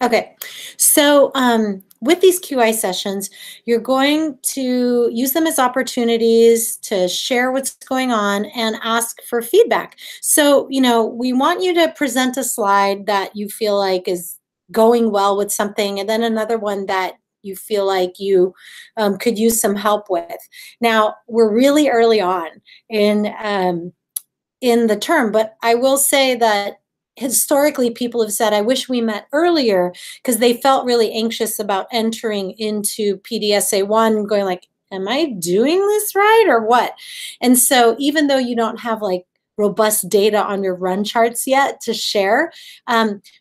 Okay, so with these QI sessions, you're going to use them as opportunities to share what's going on and ask for feedback. So, we want you to present a slide that you feel like is going well with something, and then another one that you feel like you could use some help with. Now, we're really early on in the term, but I will say that historically people have said, I wish we met earlier, because they felt really anxious about entering into PDSA1 going like, am I doing this right or what? And so even though you don't have like robust data on your run charts yet to share,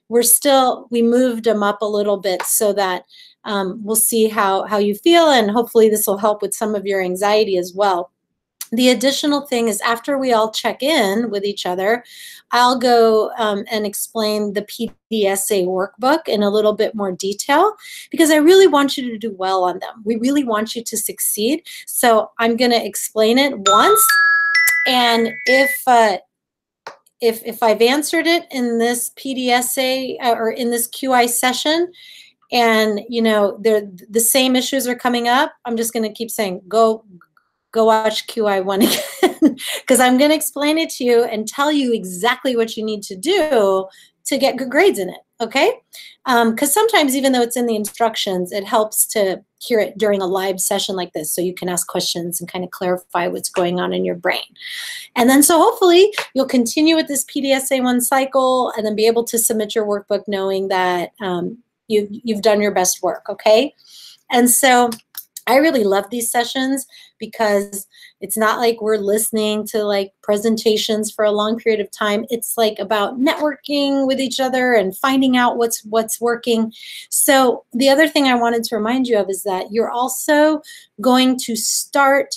we moved them up a little bit so that we'll see how you feel, and hopefully this will help with some of your anxiety as well. The additional thing is, after we all check in with each other, I'll go and explain the PDSA workbook in a little bit more detail, because I really want you to do well on them. We really want you to succeed. So I'm going to explain it once, and if I've answered it in this PDSA or in this QI session, and the same issues are coming up, I'm just going to keep saying, go watch QI1 again, because I'm going to explain it to you and tell you exactly what you need to do to get good grades in it, okay? Because sometimes, even though it's in the instructions, it helps to hear it during a live session like this, so you can ask questions and kind of clarify what's going on in your brain. And then so hopefully you'll continue with this PDSA1 cycle and then be able to submit your workbook knowing that you've done your best work, okay? And so I really love these sessions, because it's not like we're listening to like presentations for a long period of time. It's like about networking with each other and finding out what's working. So the other thing I wanted to remind you of is that you're also going to start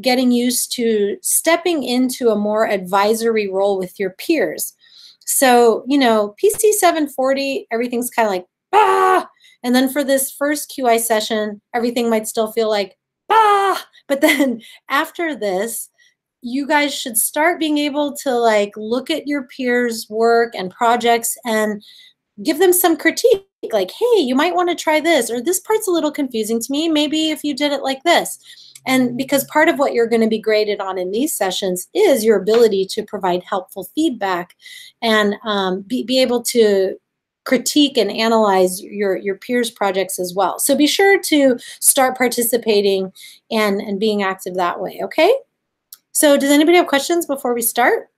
getting used to stepping into a more advisory role with your peers. So, PC740, everything's kind of like, ah! And then for this first QI session, everything might still feel like, ah! But then after this, you guys should start being able to like look at your peers' work and projects and give them some critique. Like, hey, you might want to try this, or this part's a little confusing to me. Maybe if you did it like this. And because part of what you're going to be graded on in these sessions is your ability to provide helpful feedback and be able to critique and analyze your peers' projects as well. So be sure to start participating and being active that way, okay? So does anybody have questions before we start?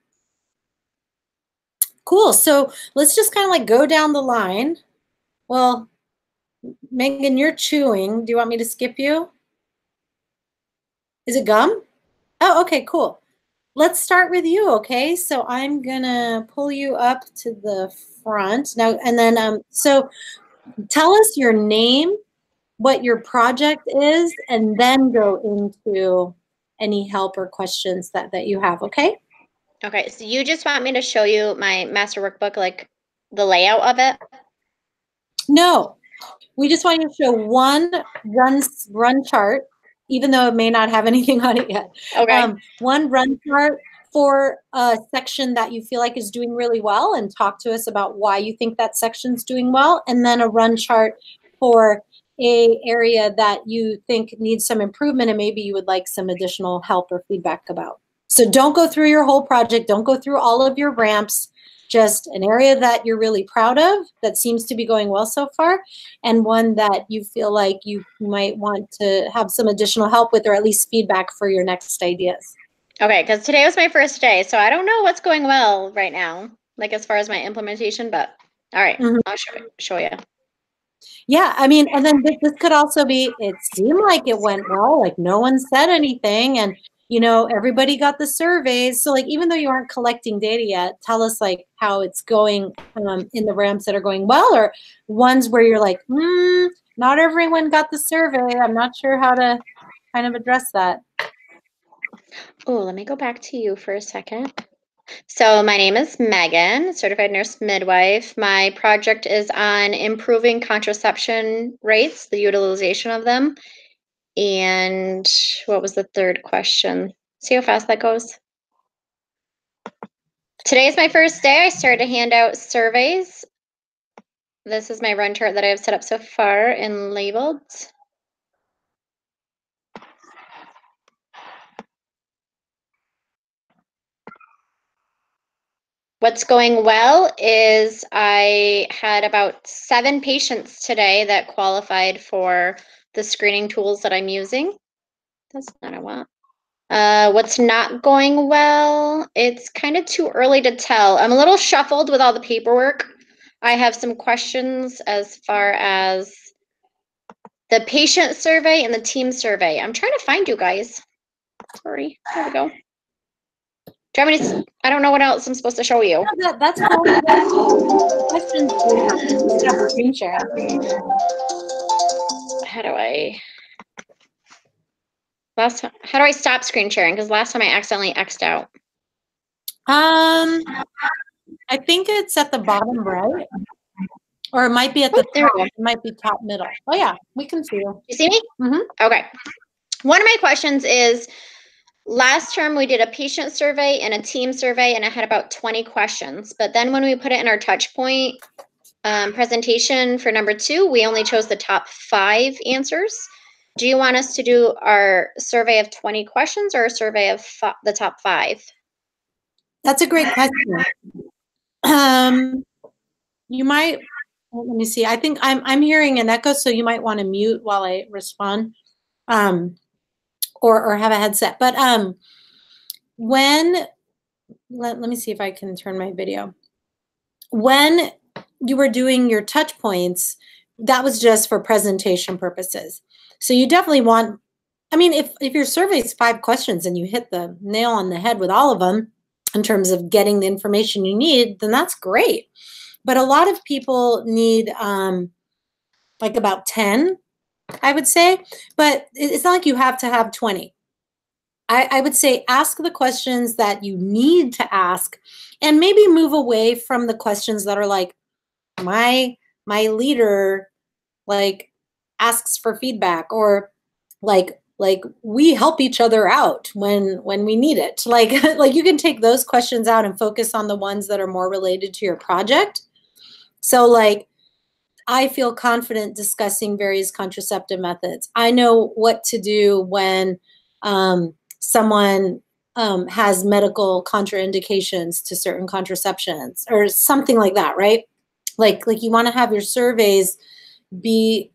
Cool, so let's just kind of like go down the line. Well, Megan, you're chewing. Do you want me to skip you? Is it gum? Oh, okay, cool. Let's start with you, okay? So I'm gonna pull you up to the front now, and then so tell us your name, what your project is, and then go into any help or questions that you have, okay? Okay, so you just want me to show you my master workbook, like the layout of it? No, we just want you to show one run chart, even though it may not have anything on it yet. Okay. One run chart for a section that you feel like is doing really well, and talk to us about why you think that section's doing well, and then a run chart for a area that you think needs some improvement and maybe you would like some additional help or feedback about. So don't go through your whole project, don't go through all of your ramps, just an area that you're really proud of that seems to be going well so far, and one that you feel like you might want to have some additional help with, or at least feedback for your next ideas. Okay, because today was my first day, so I don't know what's going well right now, like as far as my implementation, but all right, I'll show you. Yeah, I mean, and then this could also be, it seemed like it went well, like no one said anything, and everybody got the surveys. So like, even though you aren't collecting data yet, tell us like how it's going in the ramps that are going well, or ones where you're like, not everyone got the survey. I'm not sure how to kind of address that. Oh, let me go back to you for a second. So my name is Megan, certified nurse midwife. My project is on improving contraception rates, the utilization of them. And what was the third question? See how fast that goes? Today is my first day. I started to hand out surveys. This is my run chart that I have set up so far and labeled. What's going well is I had about 7 patients today that qualified for the screening tools that I'm using. That's not a what. What's not going well? It's kind of too early to tell. I'm a little shuffled with all the paperwork. I have some questions as far as the patient survey and the team survey. I'm trying to find you guys. Sorry. There we go. Do you want me to, I don't know what else I'm supposed to show you. That's cool. Questions do you have? Stop screen sharing. How do I stop screen sharing? Because last time I accidentally X'd out. I think it's at the bottom right, or it might be at the top. It might be top middle. Oh yeah, we can see you. You see me? Mm-hmm. Okay. One of my questions is, last term we did a patient survey and a team survey, and I had about 20 questions. But then when we put it in our touch point presentation for number 2, we only chose the top 5 answers. Do you want us to do our survey of 20 questions or a survey of the top 5? That's a great question. You might, let me see. I think I'm hearing an echo, so you might want to mute while I respond, or have a headset. But let me see if I can turn my video. When you were doing your touch points, that was just for presentation purposes. So you definitely want, I mean, if your survey is 5 questions and you hit the nail on the head with all of them in terms of getting the information you need, then that's great. But a lot of people need like about 10, I would say. But it's not like you have to have 20. I would say ask the questions that you need to ask, and maybe move away from the questions that are like, my leader like asks for feedback, or like we help each other out when we need it. Like like you can take those questions out and focus on the ones that are more related to your project. So like, I feel confident discussing various contraceptive methods. I know what to do when someone has medical contraindications to certain contraceptions or something like that, right? Like you want to have your surveys be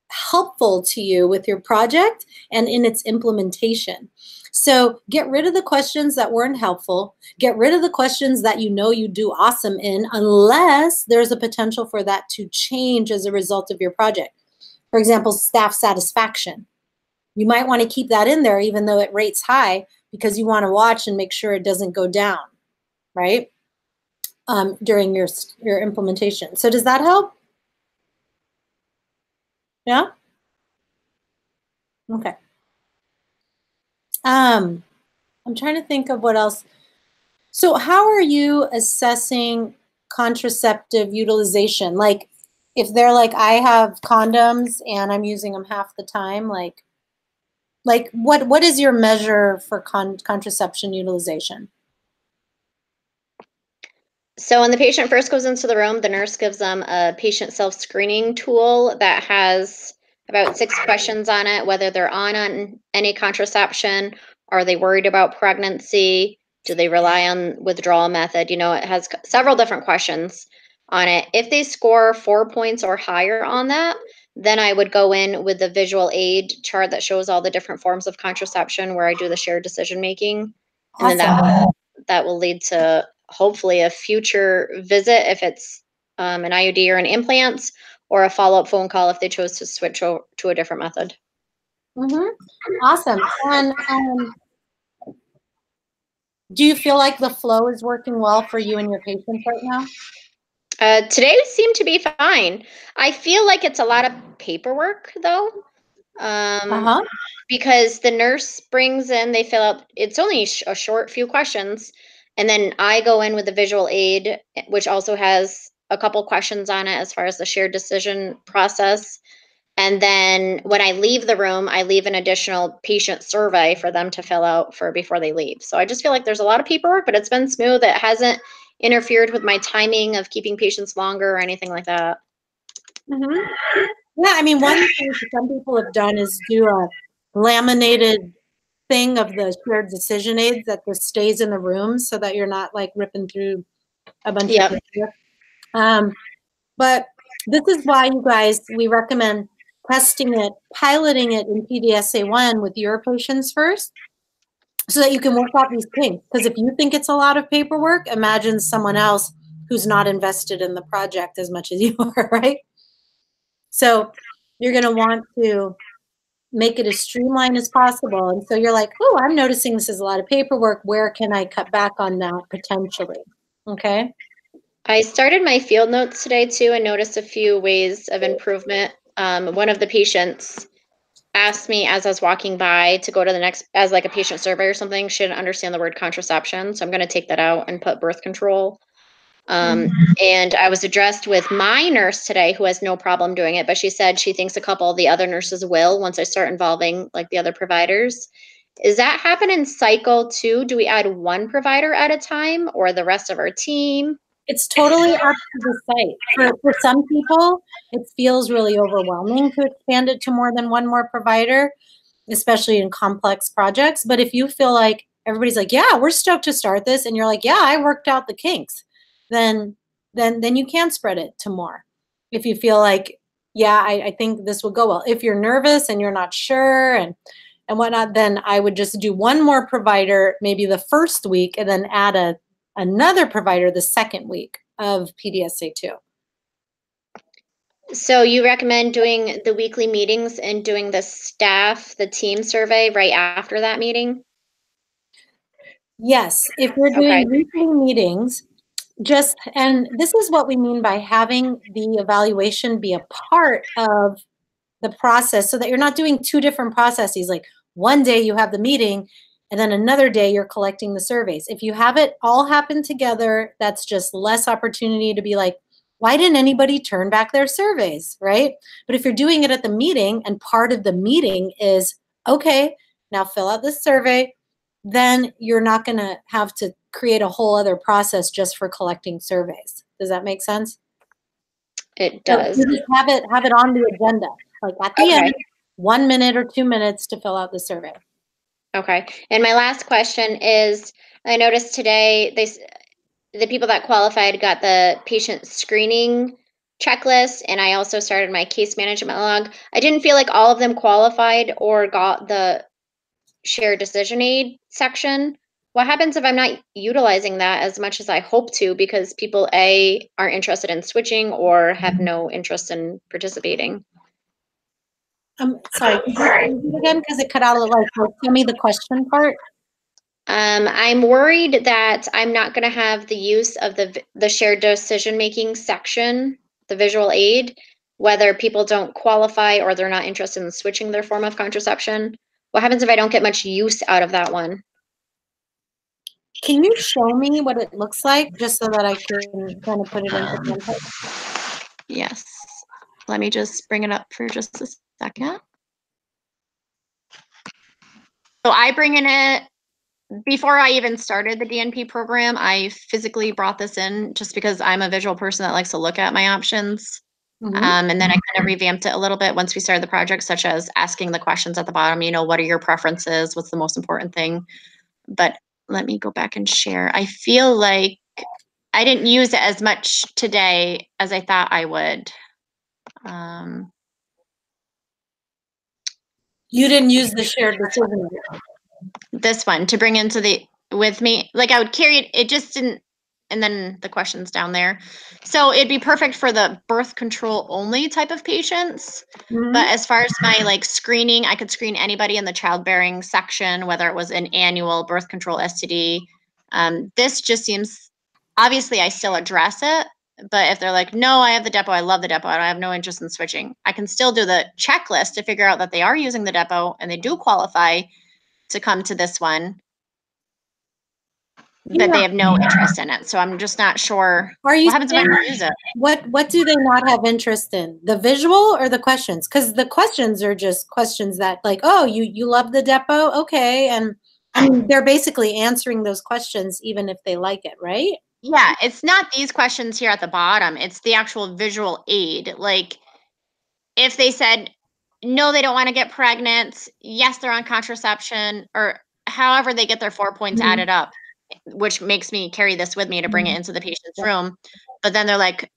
helpful to you with your project and in its implementation. So get rid of the questions that weren't helpful. Get rid of the questions that you know you do awesome in, unless there's a potential for that to change as a result of your project. For example, staff satisfaction. You might want to keep that in there even though it rates high, because you want to watch and make sure it doesn't go down, right? During your implementation. So does that help? Yeah? Okay. I'm trying to think of what else. So how are you assessing contraceptive utilization? Like if they're like, I have condoms and I'm using them half the time, like what is your measure for contraception utilization? So when the patient first goes into the room, the nurse gives them a patient self-screening tool that has about 6 questions on it, whether they're on any contraception, are they worried about pregnancy, do they rely on withdrawal method? You know, it has several different questions on it. If they score 4 points or higher on that, then I would go in with the visual aid chart that shows all the different forms of contraception where I do the shared decision making. And then that will lead to hopefully a future visit if it's an IUD or an implant, or a follow-up phone call if they chose to switch to a different method. Awesome. And do you feel like the flow is working well for you and your patients right now? Today seemed to be fine. I feel like it's a lot of paperwork though. Because the nurse brings in, they fill out, it's only a short few questions. And then I go in with the visual aid, which also has a couple questions on it as far as the shared decision process. And then when I leave the room, I leave an additional patient survey for them to fill out before they leave. So I just feel like there's a lot of paperwork, but it's been smooth. It hasn't interfered with my timing of keeping patients longer or anything like that. Mhm. Yeah, I mean, one thing some people have done is do a laminated thing of the shared decision aids that just stays in the room so that you're not like ripping through a bunch of Yep. paper. But this is why, you guys, we recommend testing it, piloting it in PDSA1 with your patients first so that you can work out these kinks. Because if you think it's a lot of paperwork, imagine someone else who's not invested in the project as much as you are, right? So you're going to want to make it as streamlined as possible. And so you're like, oh, I'm noticing this is a lot of paperwork. Where can I cut back on that potentially? Okay. I started my field notes today too and noticed a few ways of improvement. One of the patients asked me as I was walking by to go to the next, as like a patient survey or something. She didn't understand the word contraception. So I'm going to take that out and put birth control. And I was addressed with my nurse today who has no problem doing it, but she said she thinks a couple of the other nurses will once I start involving like the other providers. Is that happen in cycle too? Do we add one provider at a time or the rest of our team? It's totally up to the site. For some people, it feels really overwhelming to expand it to more than one more provider, especially in complex projects. But if you feel like everybody's like, yeah, we're stoked to start this, and you're like, yeah, I worked out the kinks, then you can spread it to more. If you feel like, yeah, I think this will go well. If you're nervous and you're not sure and whatnot, then I would just do one more provider maybe the first week and then add another provider the second week of PDSA2. So you recommend doing the weekly meetings and doing the team survey right after that meeting? Yes, if we're Okay. doing weekly meetings, and this is what we mean by having the evaluation be a part of the process so that you're not doing two different processes. Like one day you have the meeting and then another day you're collecting the surveys. If you have it all happen together, that's just less opportunity to be like, why didn't anybody turn back their surveys, right? But if you're doing it at the meeting and part of the meeting is, okay, now fill out this survey, then you're not going to have to create a whole other process just for collecting surveys. Does that make sense? It So does. you just have it on the agenda, like at the Okay. end, 1 minute or 2 minutes to fill out the survey. Okay. And my last question is, I noticed today the people that qualified got the patient screening checklist, and I also started my case management log. I didn't feel like all of them qualified or got the shared decision aid section. What happens if I'm not utilizing that as much as I hope to because people aren't interested in switching or have no interest in participating? Sorry, could you repeat it again because it cut out a little. Like, tell me the question part. I'm worried that I'm not going to have the use of the shared decision making section, the visual aid, whether people don't qualify or they're not interested in switching their form of contraception. What happens if I don't get much use out of that one? Can you show me what it looks like just so that I can kind of put it into context? Yes. Let me just bring it up for just a second. So I bring in it before I even started the DNP program. I physically brought this in just because I'm a visual person that likes to look at my options. And then I kind of revamped it a little bit once we started the project, such as asking the questions at the bottom, what are your preferences? What's the most important thing? But let me go back and share. I feel like I didn't use it as much today as I thought I would. You didn't use the shared decision. This one to bring into with me. Like I would carry it, it just didn't, and then the questions down there. So it'd be perfect for the birth control only type of patients. But as far as my like screening, I could screen anybody in the childbearing section, whether it was an annual birth control STD. This just seems, obviously I still address it, but if they're like, no, I have the depot, I love the depot, I have no interest in switching, I can still do the checklist to figure out that they are using the depot and they do qualify to come to this one, but they have no interest in it. So I'm just not sure Are you what happens if I don't use it. What do they not have interest in? The visual or the questions? Because the questions are just questions that like, oh, you love the depot, okay, and I mean they're basically answering those questions even if they like it, right? Yeah, it's not these questions here at the bottom. It's the actual visual aid. Like if they said, no, they don't want to get pregnant, yes, they're on contraception, or however they get their 4 points added up, which makes me carry this with me to bring it into the patient's room. But then they're like,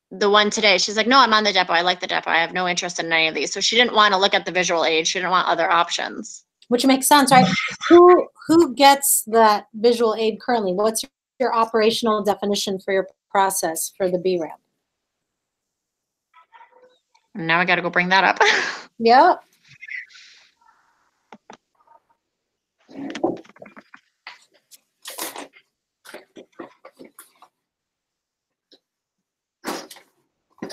the one today, she's like, no, I'm on the depot. I like the depot. I have no interest in any of these. So she didn't want to look at the visual aid. She didn't want other options. Which makes sense, right? Who gets that visual aid currently? What's your operational definition for your process for the B ramp? Now I got to go bring that up. Yep.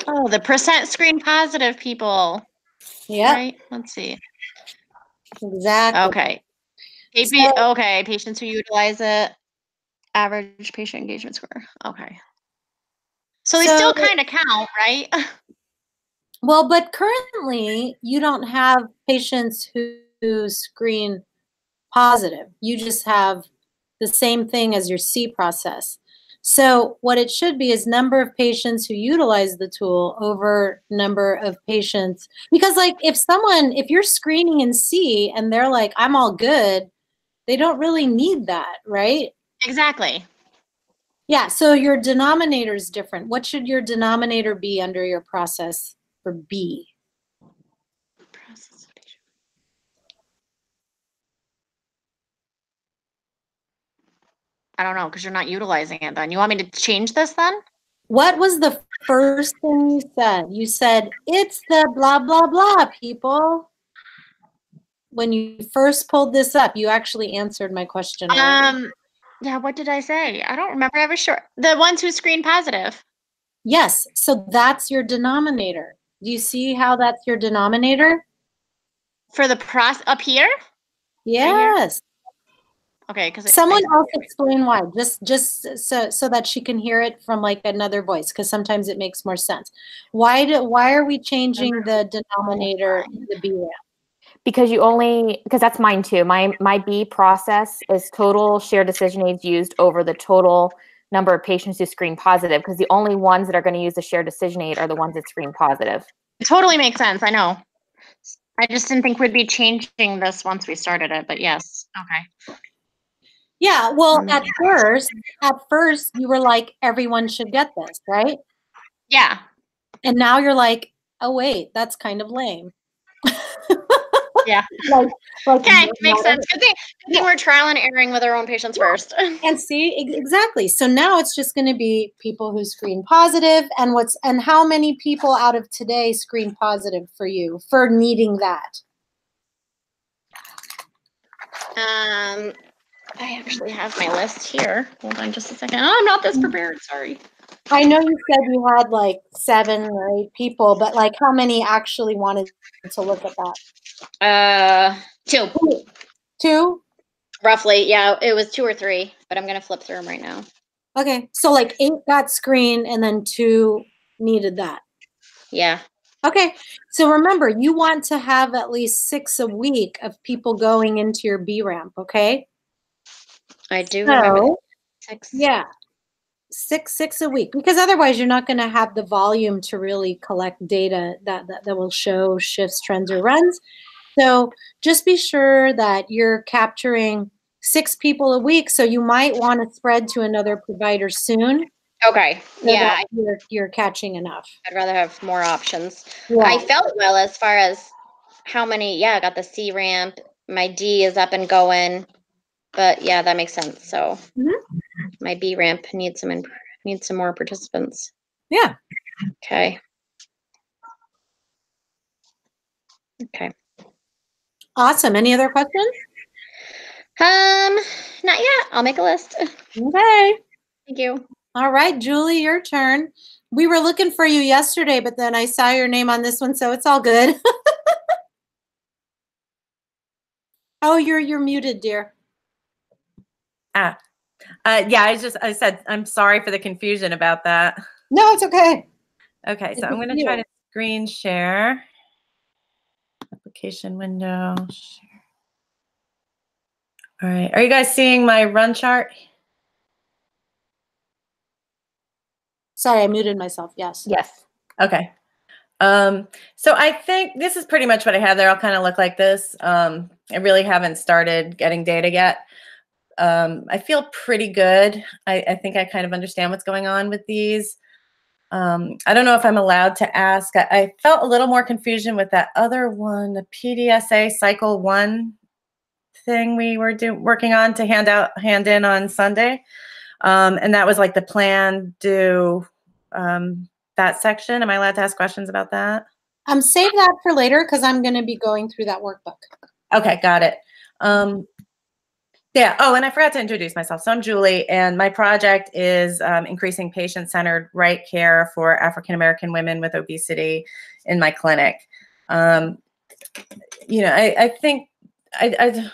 Oh, the percent screen positive people. Yeah. Right. Let's see. Exactly. Okay. Okay. Patients who utilize it. Average patient engagement score. Okay. So they still kind of count, right? Well, but currently you don't have patients who screen positive. You just have the same thing as your C process. So what it should be is number of patients who utilize the tool over number of patients. Because like if you're screening in C and they're like, I'm all good, they don't really need that, right? Exactly. Yeah, so your denominator is different. What should your denominator be under your process for B? I don't know, because you're not utilizing it then. You want me to change this then? What was the first thing you said? You said, it's the blah, blah, blah, people. When you first pulled this up, you actually answered my question already. Yeah, what did I say? I don't remember. I was sure. The ones who screen positive. Yes, so that's your denominator. Do you see how that's your denominator? For the up here? Yes. Right here? Okay, because someone else explain why, just so that she can hear it from like another voice, because sometimes it makes more sense. Why are we changing the denominator in the B ramp? Because because that's mine too. My B process is total shared decision aids used over the total number of patients who screen positive, because the only ones that are going to use the shared decision aid are the ones that screen positive. It totally makes sense. I know. I just didn't think we'd be changing this once we started it, but yes. Okay. Yeah, well, at first you were like, everyone should get this, right? Yeah. And now you're like, oh wait, that's kind of lame. Yeah. Okay, makes sense. Good thing we're trial and erroring with our own patients first. And see, exactly. So now it's just going to be people who screen positive, and how many people out of today screen positive for you for needing that? I actually have my list here. Hold on just a second. Oh, I'm not this prepared. Sorry. I know you said you had like 7 or 8 people, but like how many actually wanted to look at that? 2. 2? Roughly, yeah. It was 2 or 3, but I'm going to flip through them right now. Okay, so like 8 got screened and then 2 needed that. Yeah. Okay, so remember, you want to have at least 6 a week of people going into your B ramp, okay? I do remember 6. Yeah, 6 a week, because otherwise you're not going to have the volume to really collect data that will show shifts, trends, or runs. So just be sure that you're capturing 6 people a week. So you might want to spread to another provider soon. Okay. So yeah. You're catching enough. I'd rather have more options. Yeah. I felt well as far as how many. Yeah, I got the C ramp. My D is up and going. But yeah, that makes sense. So my B ramp needs some more participants. Yeah. Okay. Okay. Awesome. Any other questions? Not yet. I'll make a list. Okay. Thank you. All right, Julie, your turn. We were looking for you yesterday, but then I saw your name on this one, so it's all good. Oh, you're muted, dear. Yeah, I said, I'm sorry for the confusion about that. No, it's okay. Okay, so I'm going to try to screen share. Application window. Share. All right, are you guys seeing my run chart? Sorry, I muted myself. Yes. Yes. Okay. So I think this is pretty much what I have there. I'll kind of look like this. I really haven't started getting data yet. I feel pretty good. I think I kind of understand what's going on with these. I don't know if I'm allowed to ask. I felt a little more confusion with that other one, the PDSA cycle 1 thing we were working on to hand in on Sunday. And that was like the plan due, that section. Am I allowed to ask questions about that? Save that for later because I'm going to be going through that workbook. Okay, got it. Yeah. Oh, and I forgot to introduce myself. So I'm Julie, and my project is increasing patient-centered right care for African-American women with obesity in my clinic. You know, I think, I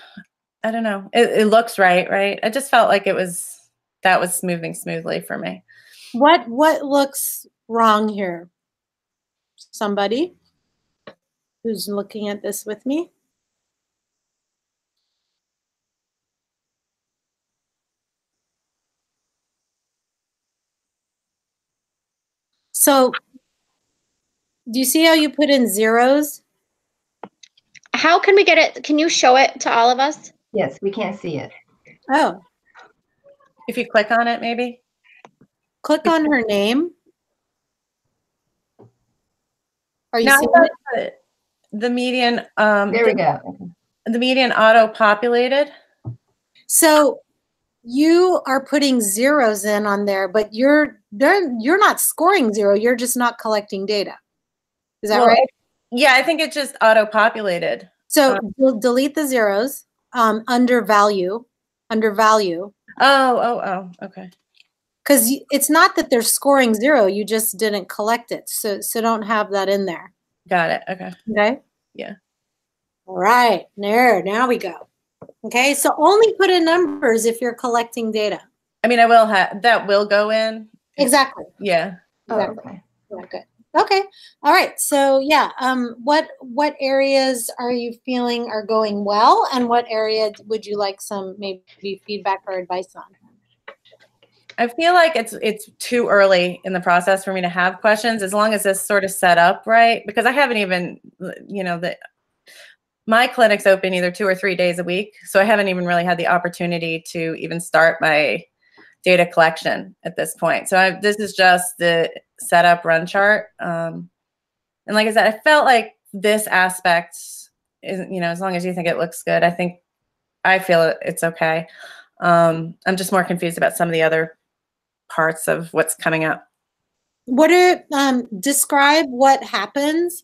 don't know. It looks right? I just felt like that was moving smoothly for me. What looks wrong here? Somebody who's looking at this with me? So do you see how you put in zeros? How can we get it? Can you show it to all of us? Yes, we can't see it. Oh, If you click on it, maybe. click on her name. Are you No, seeing it? the median, There we go. the median auto-populated. So you are putting zeros in on there, but you're not scoring 0. You're just not collecting data. Is that right? Yeah, I think it just auto-populated. So we'll delete the zeros under value. Oh, okay. Because it's not that they're scoring 0. You just didn't collect it. So don't have that in there. Got it. Okay. Okay. Yeah. All right. There. Now we go. Okay. So only put in numbers if you're collecting data. I mean, I will have that will go in. Exactly. Yeah. Exactly. Oh, okay. Yeah, good. Okay. All right. So yeah, what areas are you feeling are going well, and what area would you like some maybe feedback or advice on? I feel like it's too early in the process for me to have questions, as long as this sort of set up right, because I haven't even, you know, my clinic's open either 2 or 3 days a week, so I haven't even really had the opportunity to even start my data collection at this point. So this is just the setup run chart. And like I said, I felt like this aspect is, you know, as long as you think it looks good, I feel it's okay. I'm just more confused about some of the other parts of what's coming up. Describe what happens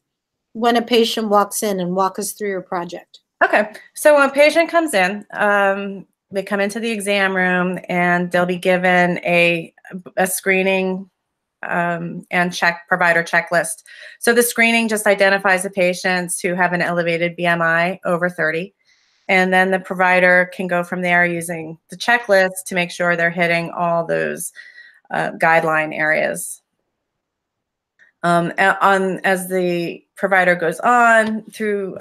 when a patient walks in, and walk us through your project. Okay, so when a patient comes in, they come into the exam room and they'll be given a screening and provider checklist. So the screening just identifies the patients who have an elevated BMI over 30. And then the provider can go from there using the checklist to make sure they're hitting all those guideline areas. As the provider goes on through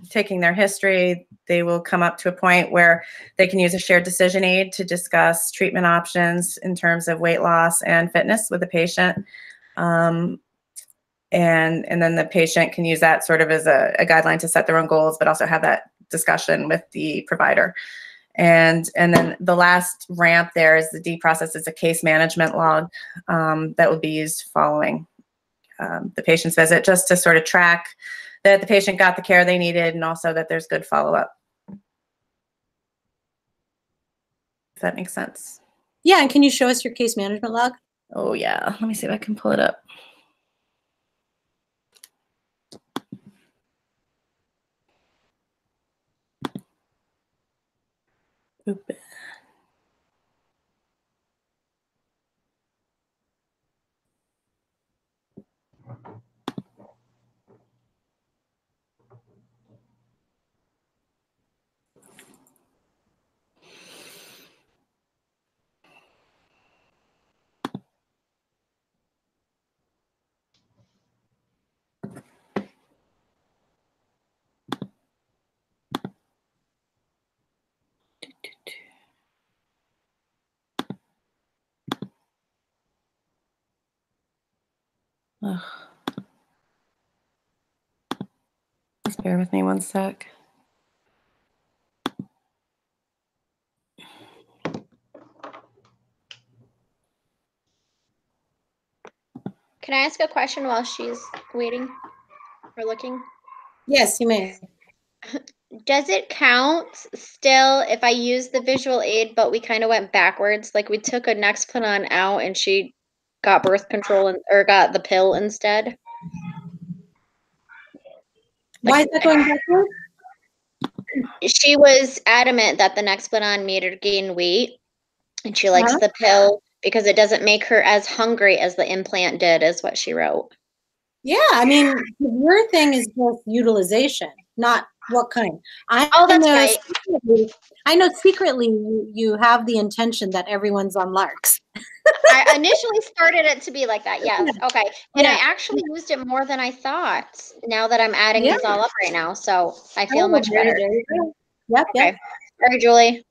taking their history, they will come up to a point where they can use a shared decision aid to discuss treatment options in terms of weight loss and fitness with the patient. And then the patient can use that sort of as a guideline to set their own goals, but also have that discussion with the provider. And then the last ramp there is the D process. Is a case management log that will be used following the patient's visit, just to sort of track that the patient got the care they needed, and also that there's good follow-up. If that makes sense. Yeah, and can you show us your case management log? Oh yeah, let me see if I can pull it up. Oop. Ugh. Just bear with me one sec. Can I ask a question while she's waiting or looking? Yes, you may. Does it count still if I use the visual aid, but we kind of went backwards? Like we took a Nexplanon out and she got birth control or got the pill instead? Why is that going backward? She was adamant that the Nexplanon made her gain weight, and she likes the pill because it doesn't make her as hungry as the implant did, is what she wrote. Yeah, I mean, your thing is just utilization, not what kind. Oh, that's right. I know secretly you have the intention that everyone's on Larks. I initially started it to be like that. Yes. Okay. And I actually used it more than I thought now that I'm adding these all up right now. So I feel much better. Yep. Okay. Yep. All right, Julie.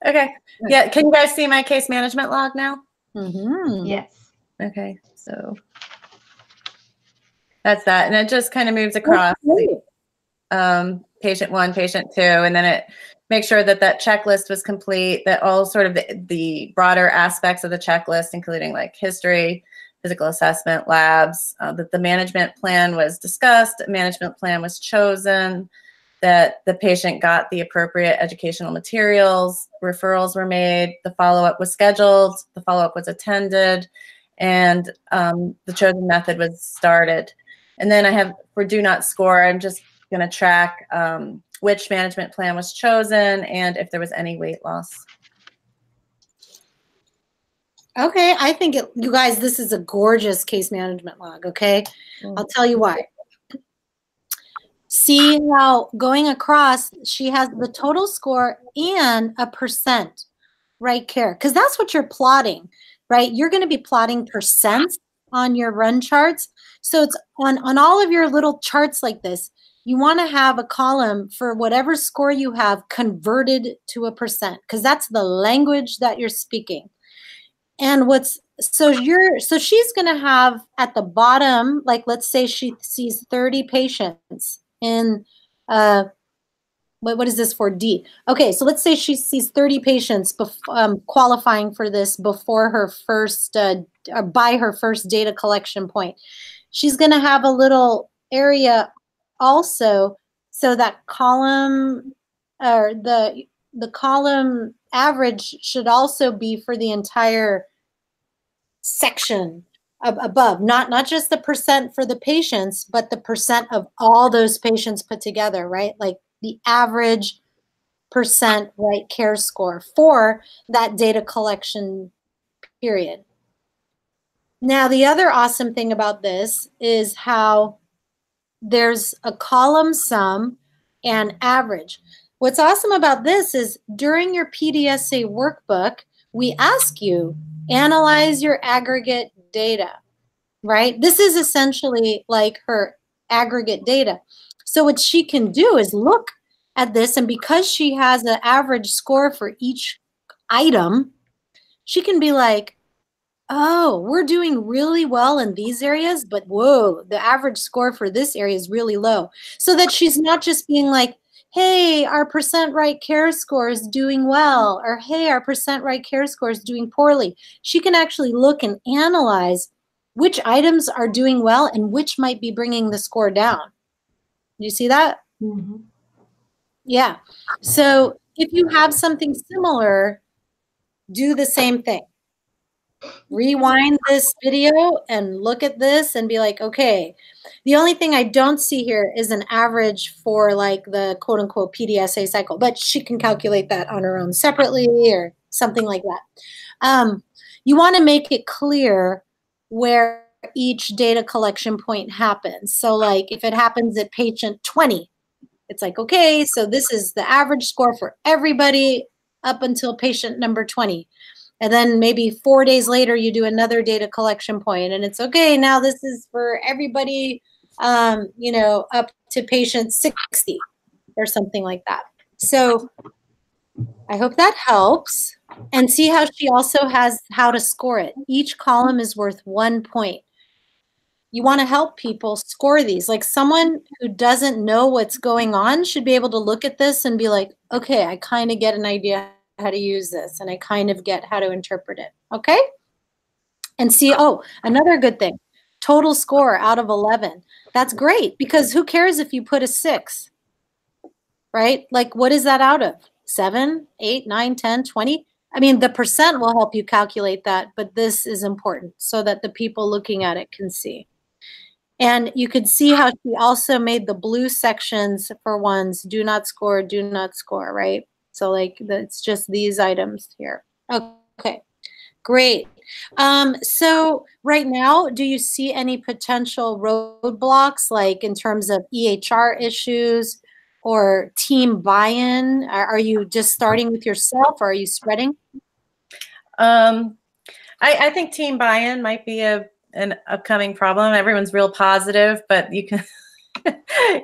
Okay. Yeah. Can you guys see my case management log now? Mm-hmm. Yes. Okay. So that's that. And it just kind of moves across patient 1, patient 2, and then it makes sure that that checklist was complete, that all sort of the broader aspects of the checklist, including like history, physical assessment, labs, that the management plan was discussed, management plan was chosen, that the patient got the appropriate educational materials, referrals were made, the follow-up was scheduled, the follow-up was attended, and the chosen method was started. And then I have, for do not score, I'm just going to track which management plan was chosen and if there was any weight loss. Okay, I think you guys, this is a gorgeous case management log, okay? I'll tell you why. See how going across, she has the total score and a percent right care, because that's what you're plotting, right? You're going to be plotting percents on your run charts. So it's on all of your little charts like this, you want to have a column for whatever score you have converted to a percent, because that's the language that you're speaking. And so she's going to have at the bottom, like let's say she sees 30 patients in what is this for D? Okay, so let's say she sees 30 patients qualifying for this before her first or by her first data collection point. She's going to have a little area also, so that column or the column average should also be for the entire section above, not just the percent for the patients, but the percent of all those patients put together, right? Like the average percent right care score for that data collection period. Now, the other awesome thing about this is how there's a column sum and average. What's awesome about this is during your PDSA workbook, we ask you, analyze your aggregate data, right? This is essentially like her aggregate data. So what she can do is look at this, and because she has an average score for each item, she can be like, oh, we're doing really well in these areas, but whoa, the average score for this area is really low. So that she's not just being like, hey, our percent right care score is doing well, or hey, our percent right care score is doing poorly. She can actually look and analyze which items are doing well and which might be bringing the score down. Do you see that? Mm-hmm. Yeah. So if you have something similar, do the same thing. Rewind this video and look at this and be like, okay, the only thing I don't see here is an average for like the quote unquote PDSA cycle, but she can calculate that on her own separately or something like that. You want to make it clear where each data collection point happens. So like if it happens at patient 20, it's like, okay, so this is the average score for everybody up until patient number 20. And then maybe 4 days later, you do another data collection point, and it's okay. Now this is for everybody, you know, up to patient 60 or something like that. So I hope that helps. And see how she also has how to score it. Each column is worth 1 point. you want to help people score these. Like someone who doesn't know what's going on should be able to look at this and be like, okay, I kind of get an idea how to use this and I kind of get how to interpret it. Okay? And see, oh, another good thing, total score out of 11. That's great because who cares if you put a 6, right? Like what is that out of? 7, 8, 9, 10, 20? I mean, the percent will help you calculate that, but this is important so that the people looking at it can see. And you could see how she also made the blue sections for ones, do not score, right? So like it's just these items here. Okay, great. So right now, do you see any potential roadblocks, like in terms of EHR issues or team buy-in? Are you just starting with yourself or are you spreading? I think team buy-in might be an upcoming problem. Everyone's real positive, but you can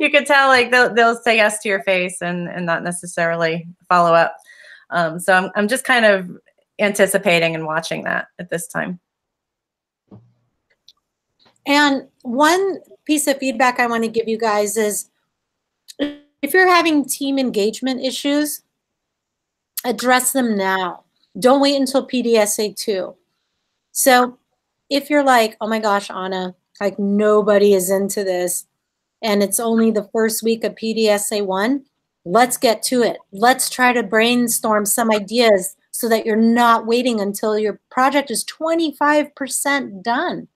you can tell like they'll say yes to your face and not necessarily follow up. So I'm just kind of anticipating and watching that at this time. And one piece of feedback I want to give you guys is if you're having team engagement issues, address them now. Don't wait until PDSA 2. So if you're like, oh my gosh, Anna, like nobody is into this and it's only the first week of PDSA 1, let's get to it. Let's try to brainstorm some ideas so that you're not waiting until your project is 25% done.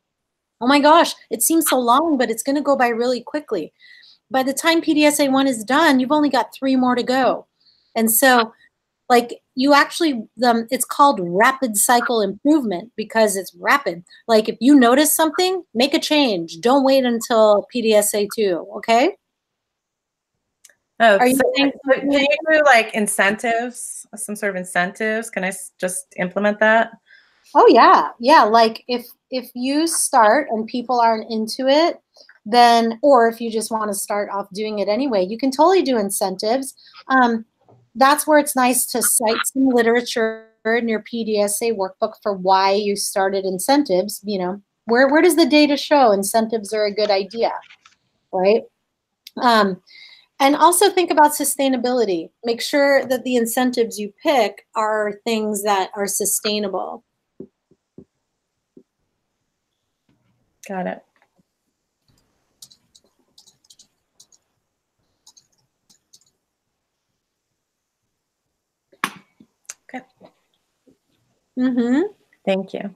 Oh my gosh, it seems so long, but it's going to go by really quickly. By the time PDSA 1 is done, you've only got 3 more to go. And so like you actually, it's called rapid cycle improvement because it's rapid. Like if you notice something, make a change. Don't wait until PDSA 2, okay? Oh, Are you can you do like incentives, some sort of incentives? Can I just implement that? Oh yeah, yeah. Like if you start and people aren't into it, then, or if you just want to start off doing it anyway, you can totally do incentives. That's where it's nice to cite some literature in your PDSA workbook for why you started incentives. You know, where does the data show incentives are a good idea, right? And also think about sustainability. Make sure that the incentives you pick are things that are sustainable. Got it. Okay. Mm-hmm. Thank you.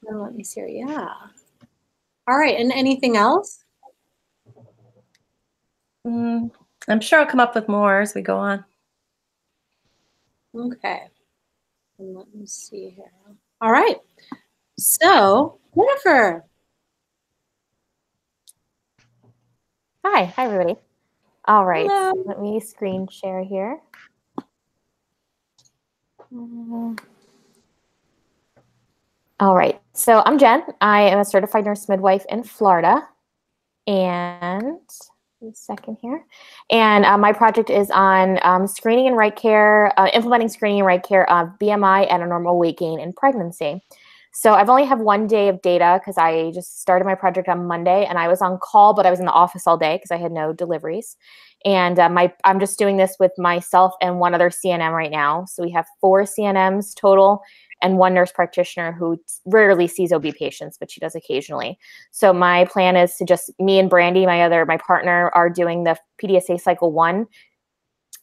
Now let me see here. Yeah. All right. And anything else? I'm sure I'll come up with more as we go on. Okay. And let me see here. All right. So, Jennifer. Hi everybody. All right, Hello. let me screen share here. All right, so I'm Jen. I am a certified nurse midwife in Florida. And a second here. And my project is on screening and right care, implementing screening and right care of BMI and a normal weight gain in pregnancy. So I've only have 1 day of data because I just started my project on Monday and I was on call, but I was in the office all day because I had no deliveries. And I'm just doing this with myself and one other CNM right now. So we have 4 CNMs total and 1 nurse practitioner who rarely sees OB patients, but she does occasionally. So my plan is to just, me and Brandy, my partner, are doing the PDSA cycle 1.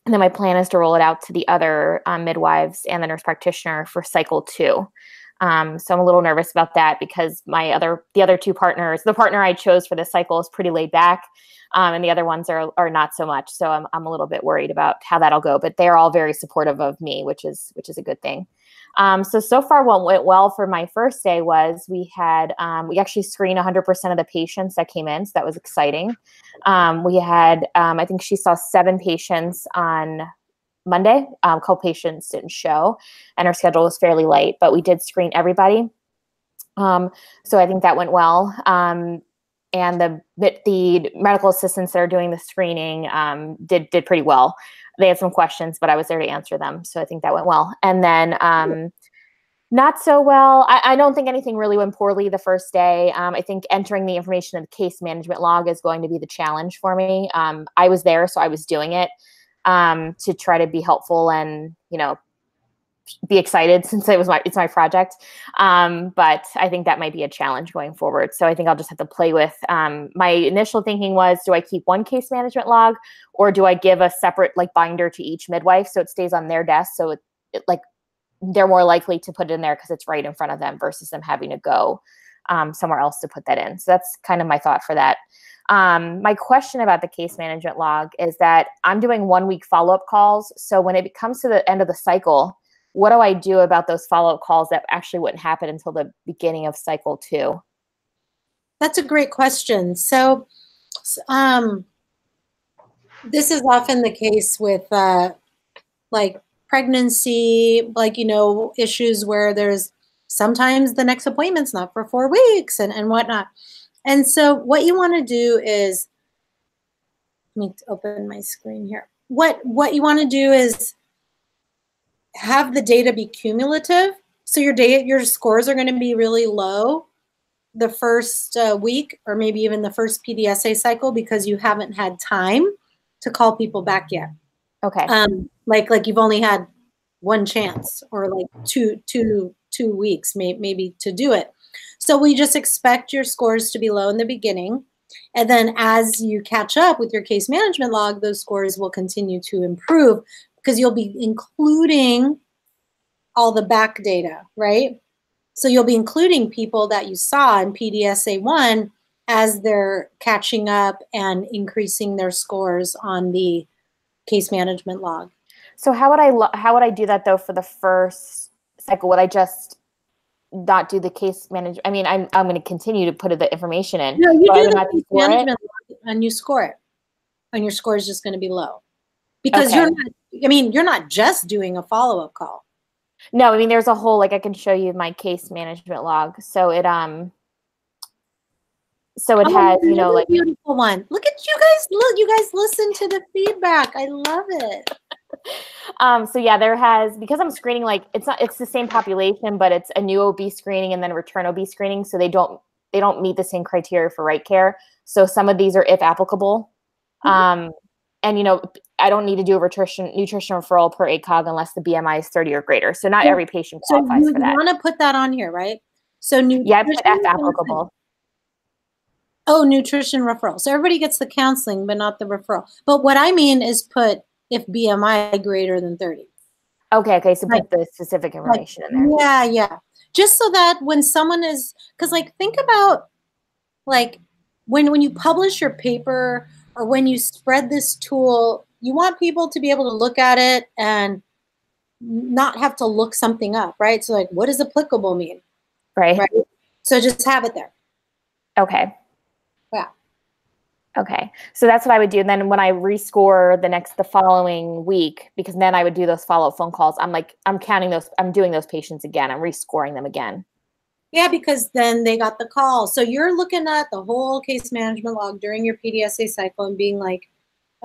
And then my plan is to roll it out to the other midwives and the nurse practitioner for cycle 2. So I'm a little nervous about that because the other 2 partners, the partner I chose for this cycle is pretty laid back, and the other ones are not so much. So I'm a little bit worried about how that'll go, but they're all very supportive of me, which is a good thing. So far what went well for my first day was we actually screened 100% of the patients that came in. So that was exciting. We had, I think she saw 7 patients on Monday. A couple patients didn't show and our schedule was fairly light, but we did screen everybody. So I think that went well. And the medical assistants that are doing the screening did pretty well. They had some questions, but I was there to answer them. So I think that went well. And then Not so well. I don't think anything really went poorly the first day. I think entering the information in the case management log is going to be the challenge for me. I was there, so I was doing it to try to be helpful and, you know, be excited since it's my project. But I think that might be a challenge going forward. So I think I'll just have to play with, my initial thinking was, do I keep one case management log, or do I give a separate like binder to each midwife so it stays on their desk? So it like, they're more likely to put it in there because it's right in front of them versus them having to go somewhere else to put that in. So that's kind of my thought for that. My question about the case management log is that I'm doing 1 week follow-up calls. So when it comes to the end of the cycle, what do I do about those follow-up calls that actually wouldn't happen until the beginning of cycle 2? That's a great question. So this is often the case with like pregnancy, like, you know, issues where there's sometimes the next appointment's not for 4 weeks and whatnot. And so what you want to do is, let me open my screen here. What you want to do is have the data be cumulative. So your scores are going to be really low the first week, or maybe even the first PDSA cycle, because you haven't had time to call people back yet. Okay. Like you've only had one chance, or like two weeks maybe to do it. So we just expect your scores to be low in the beginning. And then as you catch up with your case management log, those scores will continue to improve because you'll be including all the back data, right? So you'll be including people that you saw in PDSA1 as they're catching up and increasing their scores on the case management log. So how would I do that though for the first cycle? Would I just not do the case management? I mean, I'm going to continue to put the information in. No, you do the case management log and you score it, and your score is just going to be low because you're not just doing a follow-up call. No, I mean, there's a whole, like, I can show you my case management log. So it has, you know, like, beautiful one. Look at you guys. Look, you guys listen to the feedback. I love it. So yeah, because I'm screening, like, it's the same population, but it's a new OB screening and then a return OB screening. So they don't meet the same criteria for right care. So some of these are if applicable. And, you know, I don't need to do a nutrition referral per ACOG unless the BMI is 30 or greater. So not every patient qualifies for that. You want to put that on here, right? So yeah, I put if applicable. Oh, nutrition referral. So everybody gets the counseling, but not the referral. But what I mean is put if BMI greater than 30. Okay. So put the specific information in there. Yeah. Just so that when someone is, because like think about like when you publish your paper or when you spread this tool, you want people to be able to look at it and not have to look something up, right? So like, what does applicable mean? Right. So just have it there. Okay. Yeah. Okay. So that's what I would do. And then when I rescore the following week, because then I would do those follow-up phone calls, I'm counting those, I'm doing those patients again. I'm rescoring them again. Yeah, because then they got the call. So you're looking at the whole case management log during your PDSA cycle and being like,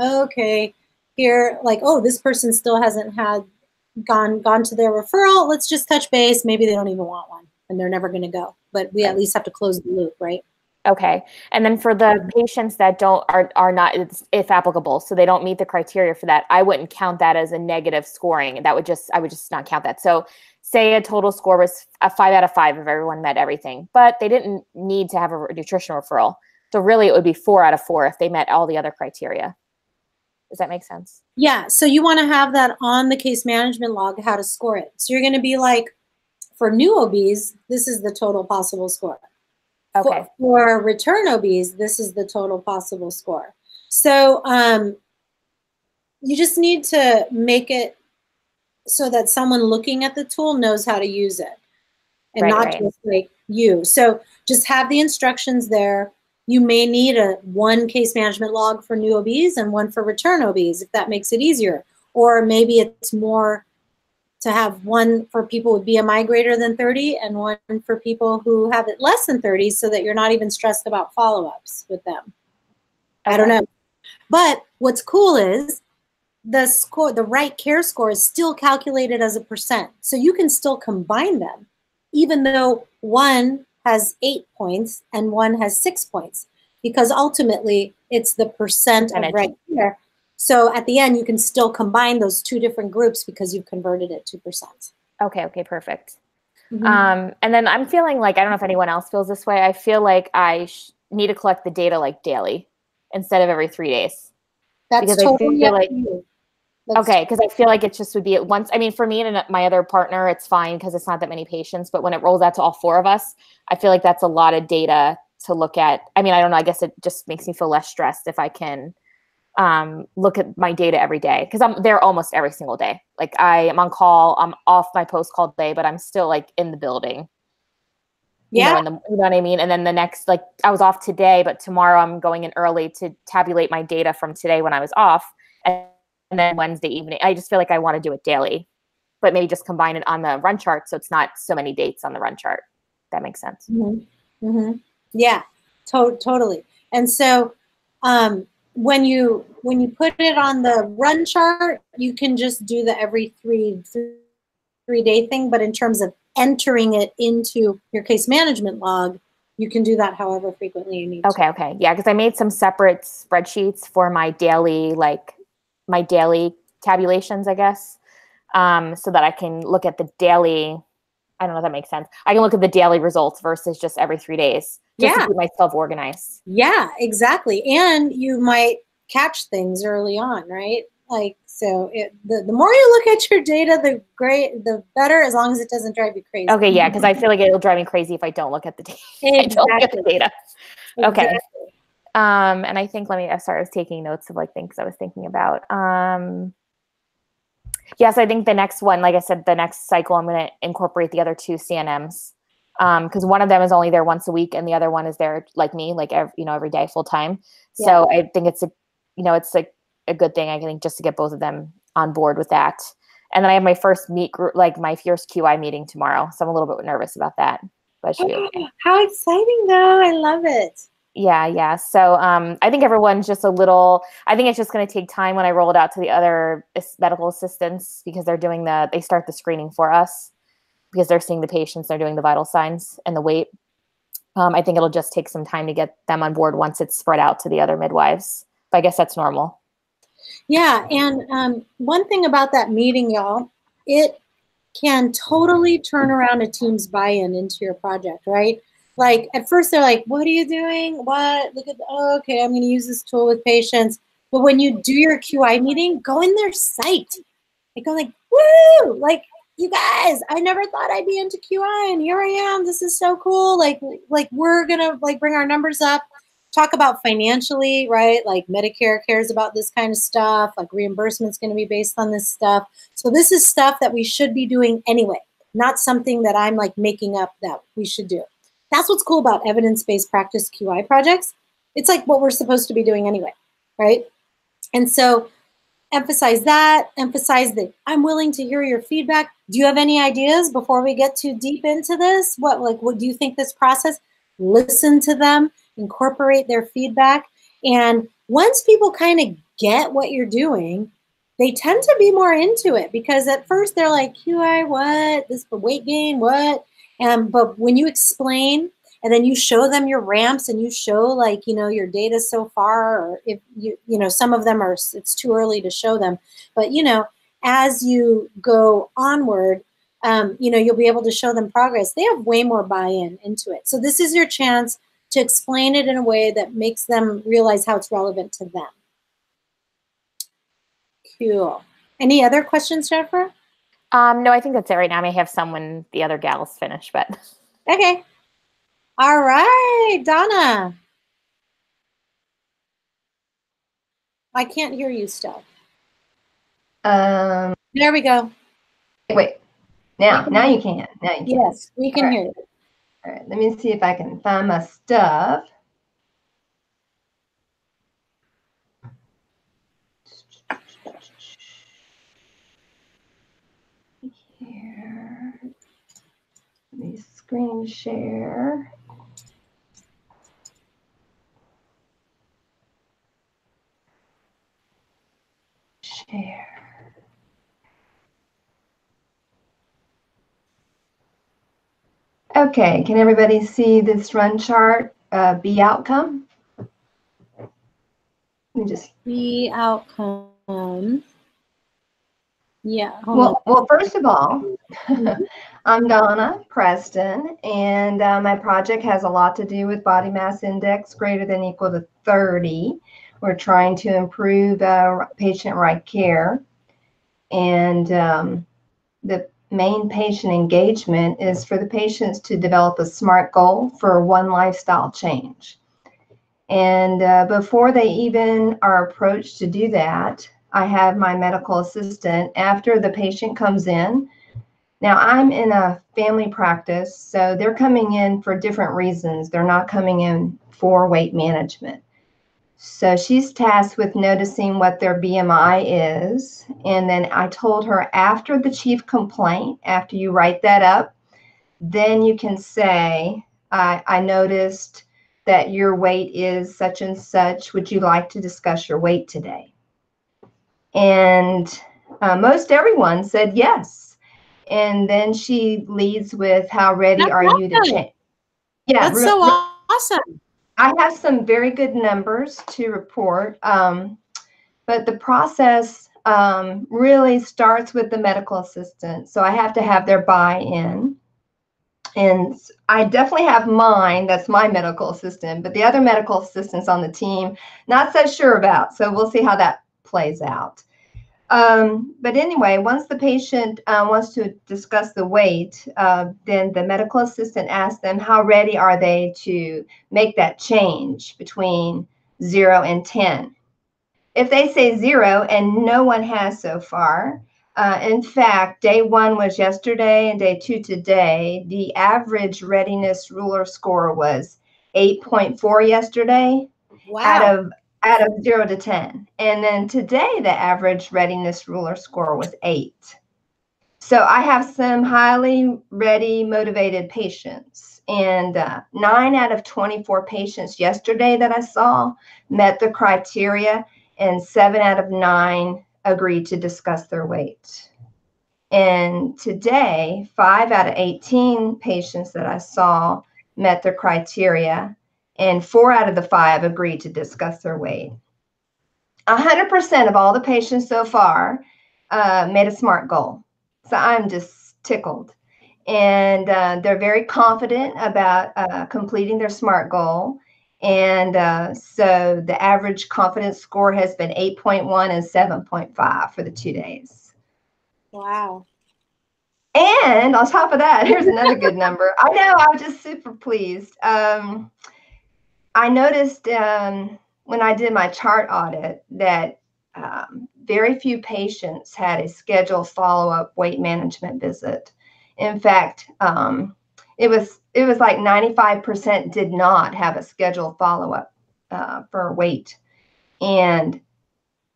okay, here, like, oh, this person still hasn't gone to their referral. Let's just touch base. Maybe they don't even want one and they're never going to go. But we at least have to close the loop, right? Okay. And then for the patients that are not, if applicable, so they don't meet the criteria for that, I wouldn't count that as a negative scoring. I would just not count that. So say a total score was a 5 out of 5 if everyone met everything, but they didn't need to have a nutrition referral. So really it would be 4 out of 4 if they met all the other criteria. Does that make sense? Yeah. So you want to have that on the case management log, how to score it. So you're going to be like, for new OBs, this is the total possible score. Okay. For return OBs, this is the total possible score. So you just need to make it so that someone looking at the tool knows how to use it and not just like you. So just have the instructions there. You may need one case management log for new OBs and one for return OBs if that makes it easier. Or maybe it's more to have one for people with BMI greater than 30 and one for people who have it less than 30 so that you're not even stressed about follow-ups with them. Okay. I don't know. But what's cool is the right care score is still calculated as a %. So you can still combine them even though one has 8 points and one has 6 points, because ultimately it's the percent of right here. So at the end, you can still combine those two different groups because you've converted it to percent. Okay, perfect. And then I'm feeling like, I don't know if anyone else feels this way. I feel like I need to collect the data like daily instead of every 3 days. That's because totally I feel up like, to you. okay, because I feel like it just would be at once. I mean, for me and my other partner, it's fine because it's not that many patients. But when it rolls out to all 4 of us, I feel like that's a lot of data to look at. I mean, I don't know. I guess it just makes me feel less stressed if I can look at my data every day, because I'm there almost every single day. Like I am on call, I'm off my post-call day, but I'm still like in the building. Yeah. You know what I mean? And then the next, like I was off today, but tomorrow I'm going in early to tabulate my data from today when I was off. And then Wednesday evening, I just feel like I want to do it daily, but maybe just combine it on the run chart so it's not so many dates on the run chart. That makes sense. Yeah, totally. And so when you put it on the run chart, you can just do the every three day thing. But in terms of entering it into your case management log, you can do that however frequently you need to. Okay. Yeah, because I made some separate spreadsheets for my daily, my daily tabulations, I guess, so that I can look at the daily. I don't know if that makes sense. I can look at the daily results versus just every 3 days, just to keep myself organized. Yeah, exactly. And you might catch things early on, right? Like, so the more you look at your data, the better, as long as it doesn't drive you crazy. Okay, yeah, because I feel like it'll drive me crazy if I don't look at the data. Exactly. I don't look at the data. Okay. Exactly. And I think, I was taking notes of like things I was thinking about. Yes, I think the next one, like I said, the next cycle, I'm going to incorporate the other 2 CNMs. Because one of them is only there once a week and the other one is there like me, like every day full time. So I think it's a good thing, I think, just to get both of them on board with that. And then I have my first my first QI meeting tomorrow. So I'm a little bit nervous about that, but it should be okay. How exciting though. I love it. Yeah. So I think everyone's just I think it's just going to take time when I roll it out to the other medical assistants, because they start the screening for us, because they're seeing the patients, they're doing the vital signs and the weight. I think it'll just take some time to get them on board once it's spread out to the other midwives. But I guess that's normal. Yeah. And one thing about that meeting, y'all, it can totally turn around a team's buy-in into your project, right? Like at first they're like, what are you doing? What? Look at, okay, I'm going to use this tool with patients. But when you do your QI meeting, go in there psyched. They go like, woo! Like, you guys, I never thought I'd be into QI, and here I am. This is so cool. Like we're gonna bring our numbers up. Talk about financially, right? Like Medicare cares about this kind of stuff. Like reimbursement's going to be based on this stuff. So this is stuff that we should be doing anyway, not something that I'm like making up that we should do. That's what's cool about evidence-based practice QI projects. It's like what we're supposed to be doing anyway, right? And so emphasize that, emphasize that I'm willing to hear your feedback. Do you have any ideas before we get too deep into this? What do you think this process? Listen to them, incorporate their feedback. And once people kind of get what you're doing, they tend to be more into it, because at first they're like, QI, what? This for weight gain, what? But when you explain, and then you show them your ramps and you show your data so far, or if some of them it's too early to show them, but as you go onward, you'll be able to show them progress. They have way more buy-in into it. So this is your chance to explain it in a way that makes them realize how it's relevant to them. Cool. Any other questions, Jennifer? No, I think that's it right now. I may have some when the other gals finish, but. Okay. All right, Donna. I can't hear you still. There we go. Wait. Now you can. Now you can. Yes, we can hear you. All right. Let me see if I can find my stuff. Here. Let me screen share. Share. Okay, can everybody see this run chart, B outcome? Let me just. The outcome. Yeah. Hold Well, first of all, I'm Donna Preston, and my project has a lot to do with body mass index greater than or equal to 30. We're trying to improve patient right care, and the main patient engagement is for the patients to develop a SMART goal for one lifestyle change. And before they even are approached to do that, I have my medical assistant after the patient comes in. Now, I'm in a family practice, so they're coming in for different reasons. They're not coming in for weight management. So she's tasked with noticing what their BMI is. And then I told her after the chief complaint, after you write that up, then you can say, I noticed that your weight is such and such. Would you like to discuss your weight today? And most everyone said yes. And then she leads with, how ready are you to change? Yeah, that's so awesome. I have some very good numbers to report, but the process really starts with the medical assistant. So I have to have their buy-in. And I definitely have mine, that's my medical assistant, but the other medical assistants on the team, not so sure about. So we'll see how that plays out. But anyway, once the patient wants to discuss the weight, then the medical assistant asks them how ready are they to make that change between 0 and 10. If they say 0, and no one has so far, in fact, day 1 was yesterday and day 2 today, the average readiness ruler score was 8.4 yesterday. Wow. Out of 0 to 10. And then today, the average readiness ruler score was 8. So I have some highly ready, motivated patients. And 9 out of 24 patients yesterday that I saw met the criteria, and 7 out of 9 agreed to discuss their weight. And today, 5 out of 18 patients that I saw met the criteria, and 4 out of the 5 agreed to discuss their weight. 100% of all the patients so far made a SMART goal. So I'm just tickled. And they're very confident about completing their SMART goal. And so the average confidence score has been 8.1 and 7.5 for the 2 days. Wow. And on top of that, here's another good number. I know, I was just super pleased. I noticed when I did my chart audit that very few patients had a scheduled follow-up weight management visit. In fact, it was like 95% did not have a scheduled follow-up for weight. And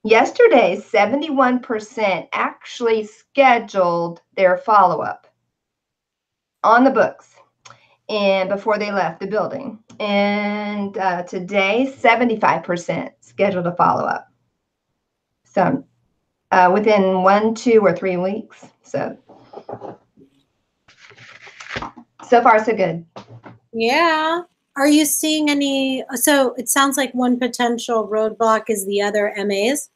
yesterday, 71% actually scheduled their follow-up on the books and before they left the building. And today, 75% scheduled a follow-up. So within 1, 2, or 3 weeks. So far, so good. Yeah. Are you seeing any? So it sounds like one potential roadblock is the other MAs.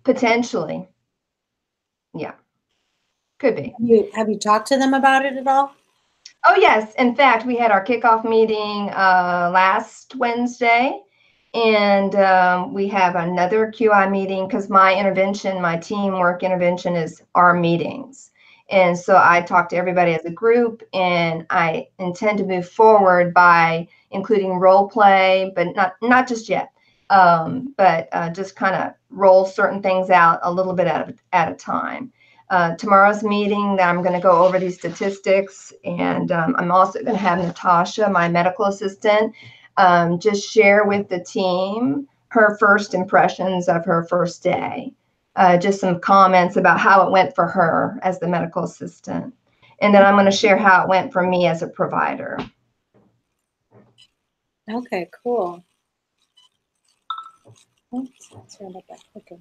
Potentially. Yeah. Could be. Have you talked to them about it at all? Oh, yes. In fact, we had our kickoff meeting last Wednesday, and we have another QI meeting because my intervention, my teamwork intervention is our meetings. And so I talked to everybody as a group, and I intend to move forward by including role play, but not just yet, but just kind of roll certain things out a little bit at a time. Tomorrow's meeting, I'm going to go over these statistics, and I'm also going to have Natasha, my medical assistant, just share with the team her first impressions of her first day, just some comments about how it went for her as the medical assistant. And then I'm going to share how it went for me as a provider. Okay, cool. Oops, sorry about that. Okay.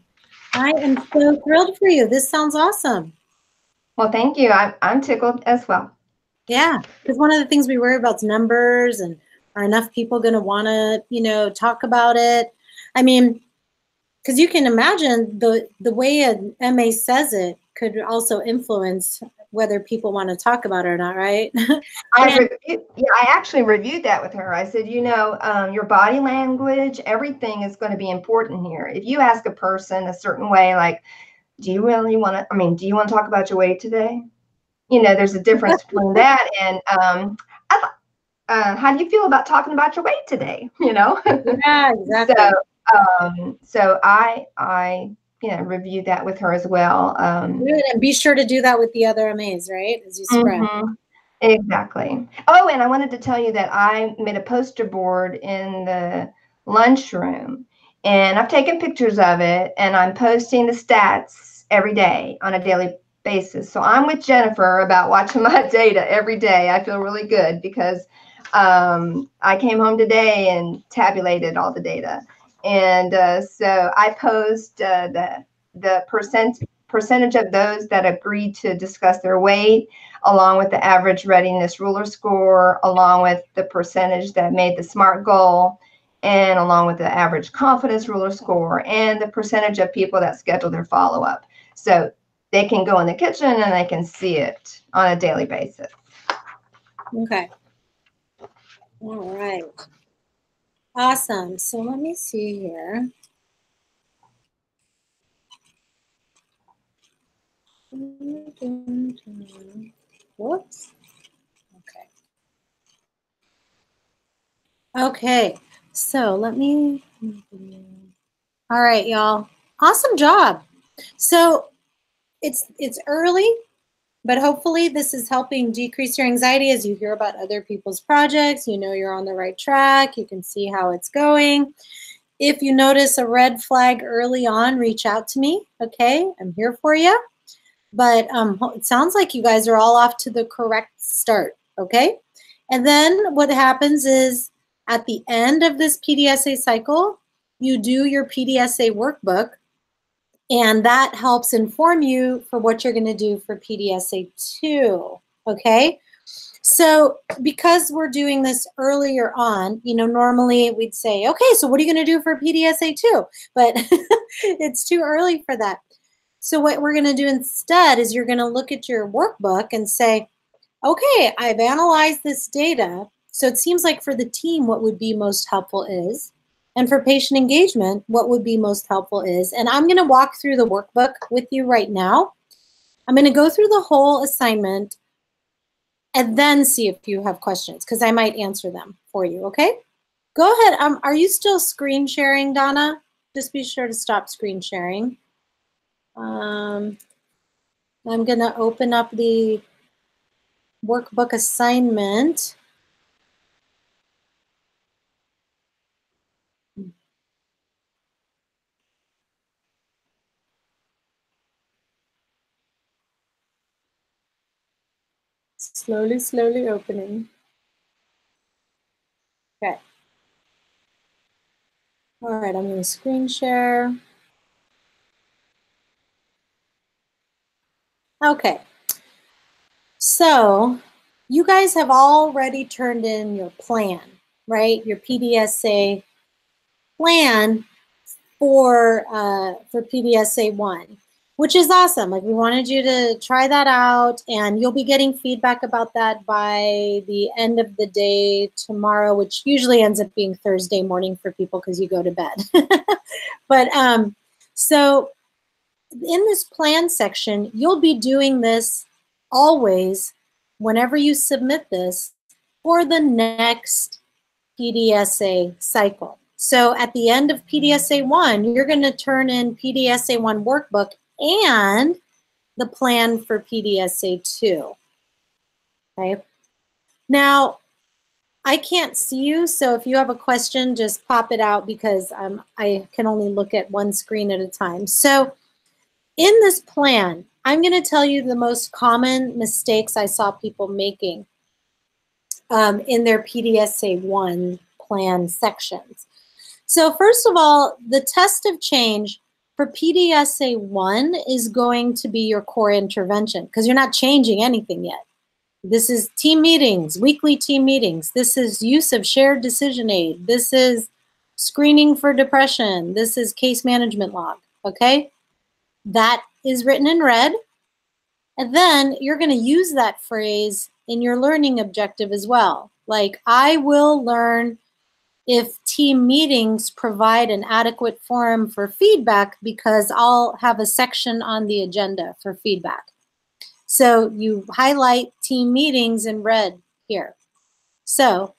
I am so thrilled for you. This sounds awesome. Well, thank you. I'm tickled as well. Yeah, because one of the things we worry about is numbers, and are enough people going to want to, you know, talk about it? I mean, because you can imagine the way an MA says it could also influence whether people want to talk about it or not, right? I actually reviewed that with her. I said, you know, your body language, everything is going to be important here. If you ask a person a certain way, like, do you really want to, I mean, do you want to talk about your weight today? You know, there's a difference between that and how do you feel about talking about your weight today? You know? Yeah, exactly. So I you know, reviewed that with her as well. Good, and be sure to do that with the other MAs, right? As you spread. Exactly. Oh, and I wanted to tell you that I made a poster board in the lunchroom, and I've taken pictures of it, and I'm posting the stats every day on a daily basis. So I'm with Jennifer about watching my data every day. I feel really good because I came home today and tabulated all the data. And so I post the percentage of those that agreed to discuss their weight, along with the average readiness ruler score, along with the percentage that made the SMART goal, and along with the average confidence ruler score, and the percentage of people that schedule their follow-up. So they can go in the kitchen and they can see it on a daily basis. Okay. All right. Awesome. So let me see here. Whoops. Okay. Okay. So let me. All right, y'all. Awesome job. So it's early, but hopefully this is helping decrease your anxiety as you hear about other people's projects. You know you're on the right track. You can see how it's going. If you notice a red flag early on, reach out to me. Okay, I'm here for you. But it sounds like you guys are all off to the correct start. Okay, and then what happens is at the end of this PDSA cycle, you do your PDSA workbook, and that helps inform you for what you're going to do for PDSA 2. Okay, so because we're doing this earlier on, you know, normally we'd say, okay, so what are you going to do for PDSA 2? But it's too early for that. So what we're going to do instead is you're going to look at your workbook and say, okay, I've analyzed this data. So it seems like for the team, what would be most helpful is, and for patient engagement, what would be most helpful is, and I'm going to walk through the workbook with you right now. I'm going to go through the whole assignment and then see if you have questions, because I might answer them for you, okay? Go ahead. Are you still screen sharing, Donna? Just be sure to stop screen sharing. I'm going to open up the workbook assignment. Slowly, slowly opening. Okay. All right, I'm going to screen share. Okay. So you guys have already turned in your plan, right? Your PDSA plan for PDSA 1, which is awesome. Like, we wanted you to try that out, and you'll be getting feedback about that by the end of the day tomorrow, which usually ends up being Thursday morning for people because you go to bed. But so in this plan section, you'll be doing this always whenever you submit this for the next PDSA cycle. So at the end of PDSA 1, you're going to turn in PDSA 1 workbook and the plan for PDSA 2. Okay. Now, I can't see you, so if you have a question, just pop it out, because I can only look at one screen at a time. So in this plan, I'm going to tell you the most common mistakes I saw people making in their PDSA 1 plan sections. So first of all, the test of change for PDSA 1 is going to be your core intervention, because you're not changing anything yet. This is team meetings, weekly team meetings. This is use of shared decision aid. This is screening for depression. This is case management log, okay? That is written in red. And then you're going to use that phrase in your learning objective as well. Like, I will learn if team meetings provide an adequate forum for feedback because I'll have a section on the agenda for feedback. So you highlight team meetings in red here. So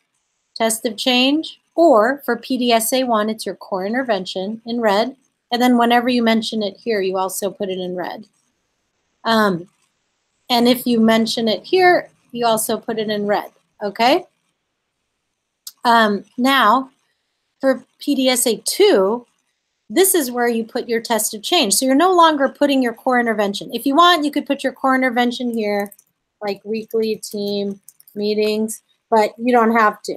test of change, or for PDSA1, it's your core intervention in red. And then whenever you mention it here, you also put it in red. And if you mention it here, you also put it in red, okay? Now, for PDSA2, this is where you put your test of change. So you're no longer putting your core intervention. If you want, you could put your core intervention here, like weekly team meetings, but you don't have to.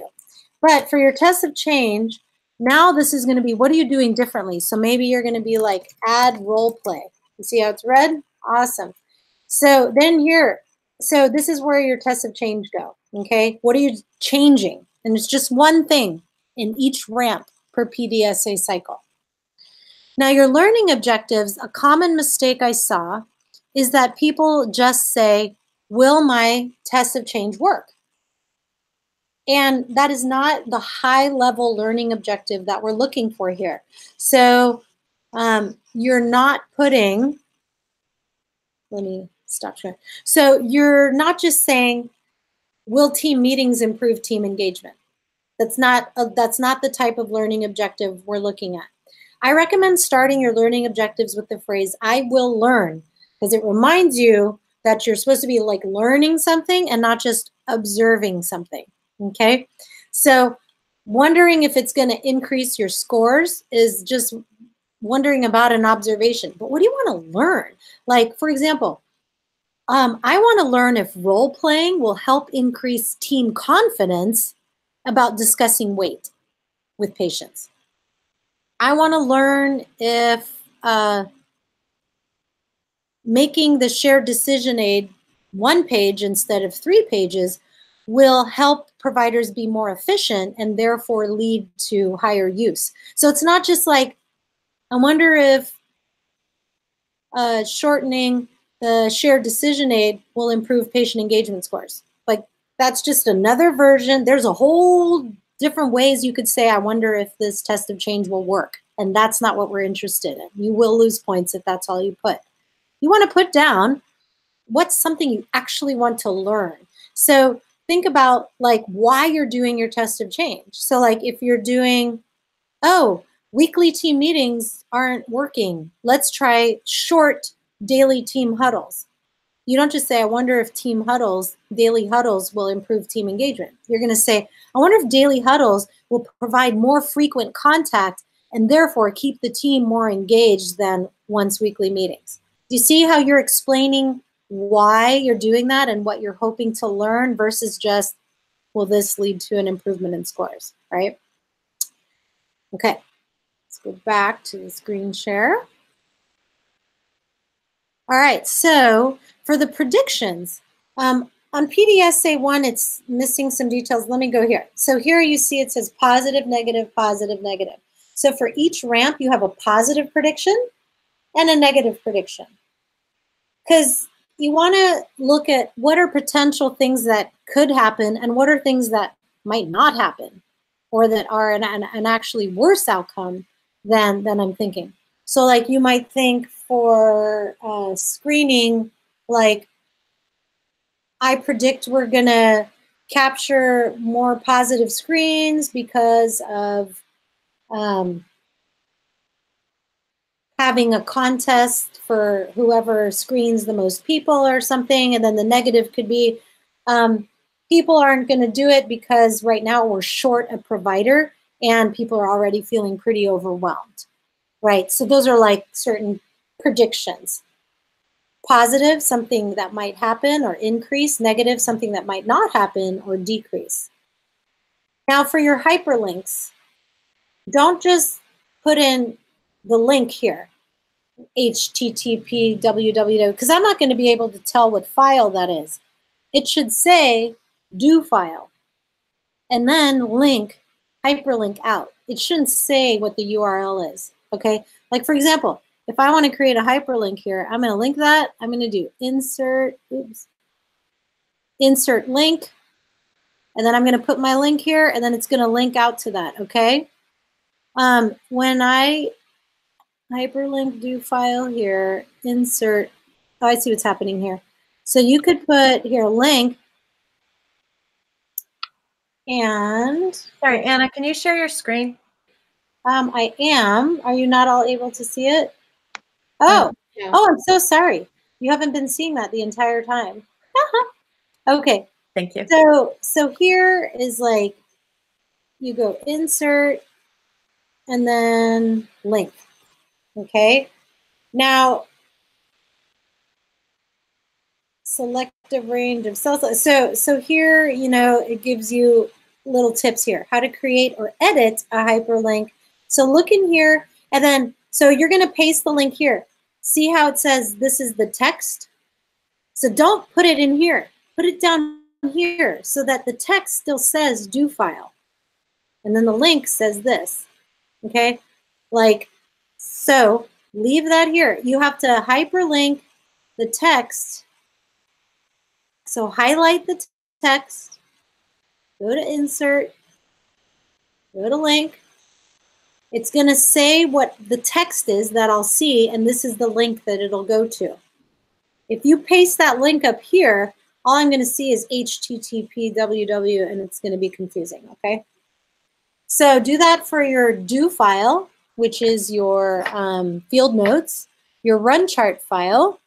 But for your test of change, now this is going to be, what are you doing differently? So maybe you're going to be like, add role play. You see how it's red? Awesome. So then here, so this is where your tests of change go, okay? What are you changing? And it's just one thing in each ramp per PDSA cycle. Now, your learning objectives, a common mistake I saw is that people just say, will my test of change work? And that is not the high-level learning objective that we're looking for here. So you're not putting, let me stop sharing. So you're not just saying, will team meetings improve team engagement? That's not the type of learning objective we're looking at. I recommend starting your learning objectives with the phrase, I will learn, because it reminds you that you're supposed to be like learning something and not just observing something, okay? So wondering if it's going to increase your scores is just wondering about an observation. But what do you want to learn? Like, for example, I want to learn if role playing will help increase team confidence about discussing weight with patients. I want to learn if making the shared decision aid 1 page instead of 3 pages will help providers be more efficient and therefore lead to higher use. So it's not just like, I wonder if shortening the shared decision aid will improve patient engagement scores. Like, that's just another version. There's a whole different ways you could say, I wonder if this test of change will work. And that's not what we're interested in. You will lose points if that's all you put. You want to put down what's something you actually want to learn. So think about like why you're doing your test of change. So like if you're doing, oh, weekly team meetings aren't working, let's try short daily team huddles. You don't just say, I wonder if team huddles, daily huddles will improve team engagement. You're going to say, I wonder if daily huddles will provide more frequent contact and therefore keep the team more engaged than once weekly meetings. Do you see how you're explaining why you're doing that and what you're hoping to learn versus just, will this lead to an improvement in scores, right? Okay, let's go back to the screen share. All right, so for the predictions, on PDSA1, it's missing some details. Let me go here. So here you see it says positive, negative, positive, negative. So for each ramp, you have a positive prediction and a negative prediction. Because you want to look at what are potential things that could happen and what are things that might not happen or that are an actually worse outcome than I'm thinking. So like you might think for screening, like I predict we're going to capture more positive screens because of having a contest for whoever screens the most people or something. And then the negative could be people aren't going to do it because right now we're short a provider and people are already feeling pretty overwhelmed, right? So those are like certain predictions. Positive, something that might happen or increase. Negative, something that might not happen or decrease. Now for your hyperlinks, don't just put in the link here, http www, because I'm not going to be able to tell what file that is. it should say do file and then link, hyperlink out. It shouldn't say what the URL is, okay? Like for example, if I want to create a hyperlink here, I'm going to link that. I'm going to do insert link, and then I'm going to put my link here, and then it's going to link out to that, okay? When I hyperlink do file here, insert, oh, I see what's happening here. So you could put here link, and Sorry, Anna, can you share your screen? I am. Are you not all able to see it? Oh, No. oh, I'm so sorry. You haven't been seeing that the entire time. Okay. Thank you. So here is like, you go insert and then link, okay? Now, selective range of cells. So here, you know, it gives you little tips here, how to create or edit a hyperlink. So look in here, and then, so you're gonna paste the link here. See how it says this is the text? So don't put it in here, put it down here so that the text still says do file. And then the link says this, okay? Like, so leave that here. You have to hyperlink the text. So highlight the text, go to insert, go to link. It's gonna say what the text is that I'll see, and this is the link that it'll go to. If you paste that link up here, all I'm gonna see is HTTP www, and it's gonna be confusing, okay? So do that for your do file, which is your field notes, your run chart file.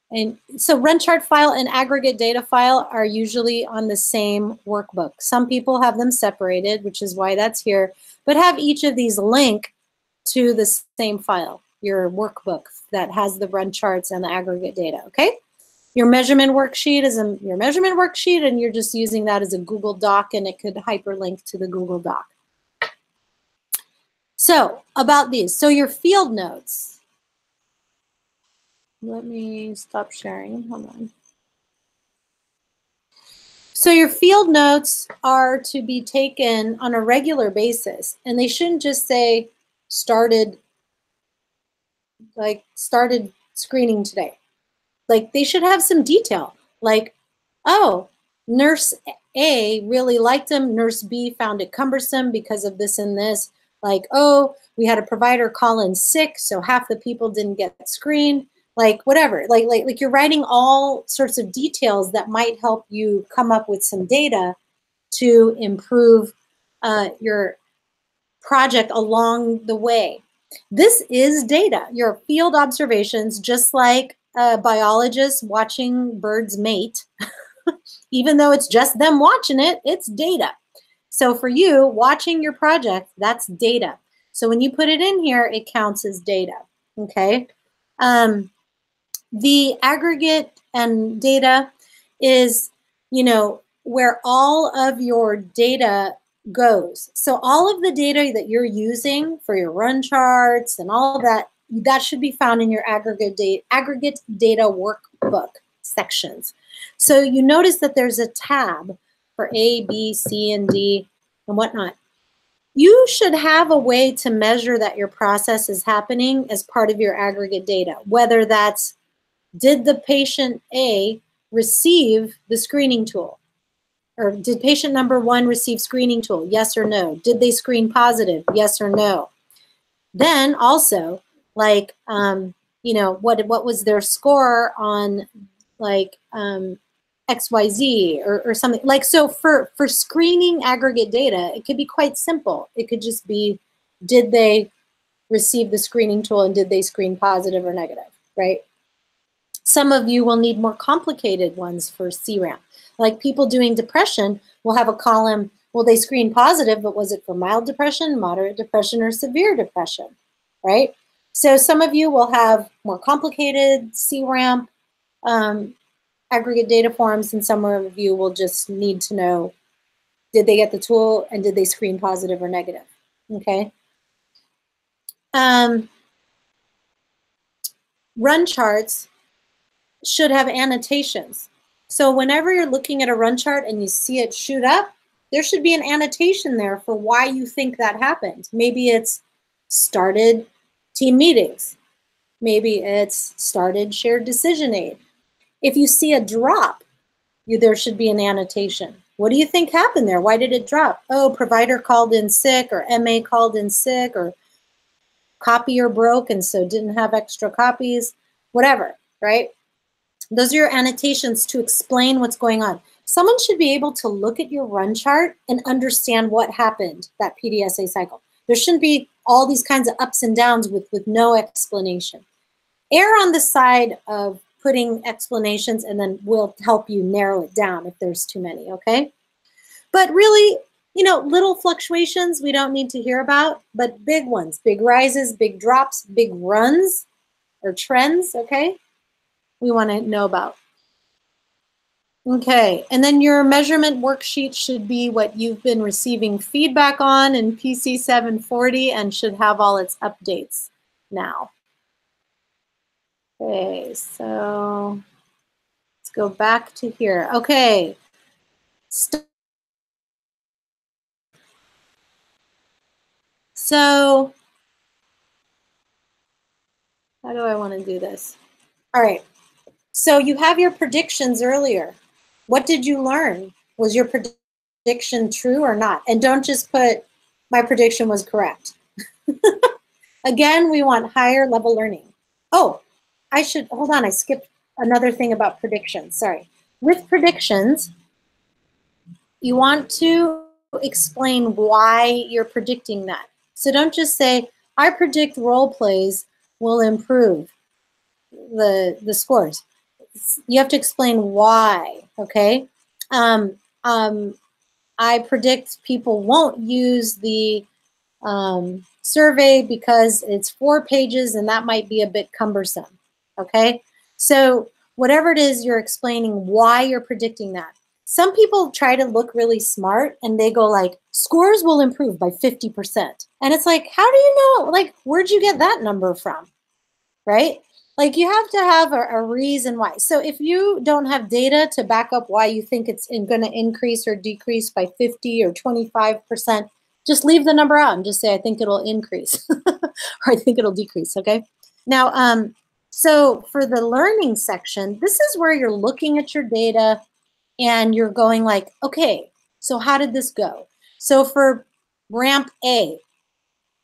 And so run chart file and aggregate data file are usually on the same workbook. Some people have them separated, which is why that's here, but have each of these link to the same file, your workbook that has the run charts and the aggregate data, okay? Your measurement worksheet is your measurement worksheet, and you're just using that as a Google Doc, and it could hyperlink to the Google Doc. So about these, so your field notes. Let me stop sharing, hold on. So your field notes are to be taken on a regular basis, and they shouldn't just say started screening today. Like they should have some detail, like, oh, nurse A really liked him, nurse B found it cumbersome because of this and this. Like, oh, we had a provider call in sick, so half the people didn't get screened. Like whatever, like you're writing all sorts of details that might help you come up with some data to improve your project along the way. This is data, your field observations, just like a biologist watching birds mate. Even though it's just them watching it, it's data. So for you, watching your project, that's data. So when you put it in here, it counts as data, okay? The aggregate and data is, you know, where all of your data goes. So all of the data that you're using for your run charts and all of that, that should be found in your aggregate data workbook sections. So you notice that there's a tab for A, B, C, and D, and whatnot. You should have a way to measure that your process is happening as part of your aggregate data, whether that's did the patient A receive the screening tool? Or did patient number 1 receive screening tool? Yes or no? Did they screen positive? Yes or no? Then also, like, you know, what was their score on, like, XYZ or something? Like, so for screening aggregate data, it could be quite simple. It could just be, did they receive the screening tool and did they screen positive or negative, right? Some of you will need more complicated ones for CRAM. Like people doing depression will have a column, well, they screened positive, but was it for mild depression, moderate depression, or severe depression, right? So some of you will have more complicated CRAM aggregate data forms, and some of you will just need to know, did they get the tool and did they screen positive or negative, okay? Run charts should have annotations. So whenever you're looking at a run chart and you see it shoot up, there should be an annotation there for why you think that happened. Maybe it's started team meetings. Maybe it's started shared decision aid. If you see a drop, there should be an annotation. What do you think happened there? Why did it drop? Oh, provider called in sick, or MA called in sick, or copier broke and so didn't have extra copies, whatever, right? Those are your annotations to explain what's going on. Someone should be able to look at your run chart and understand what happened that PDSA cycle. There shouldn't be all these kinds of ups and downs with no explanation. Err on the side of putting explanations, and then we'll help you narrow it down if there's too many, okay? But really, you know, little fluctuations we don't need to hear about, but big ones, big rises, big drops, big runs or trends, okay? We want to know about. Okay, and then your measurement worksheet should be what you've been receiving feedback on in PC740 and should have all its updates now. Okay, so let's go back to here. Okay. So how do I want to do this? All right. So you have your predictions earlier. What did you learn? Was your prediction true or not? And don't just put, my prediction was correct. Again, we want higher level learning. Oh, hold on, I skipped another thing about predictions, sorry. With predictions, you want to explain why you're predicting that. So don't just say, I predict role plays will improve the scores. You have to explain why, okay? I predict people won't use the survey because it's 4 pages and that might be a bit cumbersome, okay? So whatever it is, you're explaining why you're predicting that. Some people try to look really smart and they go like, scores will improve by 50%. And it's like, how do you know? Like, where'd you get that number from, right? Like, you have to have a reason why. So if you don't have data to back up why you think it's going to increase or decrease by 50 or 25%, just leave the number out and just say, I think it'll increase or I think it'll decrease, okay? Now, so for the learning section, this is where you're looking at your data and you're going like, okay, so how did this go? So for ramp A,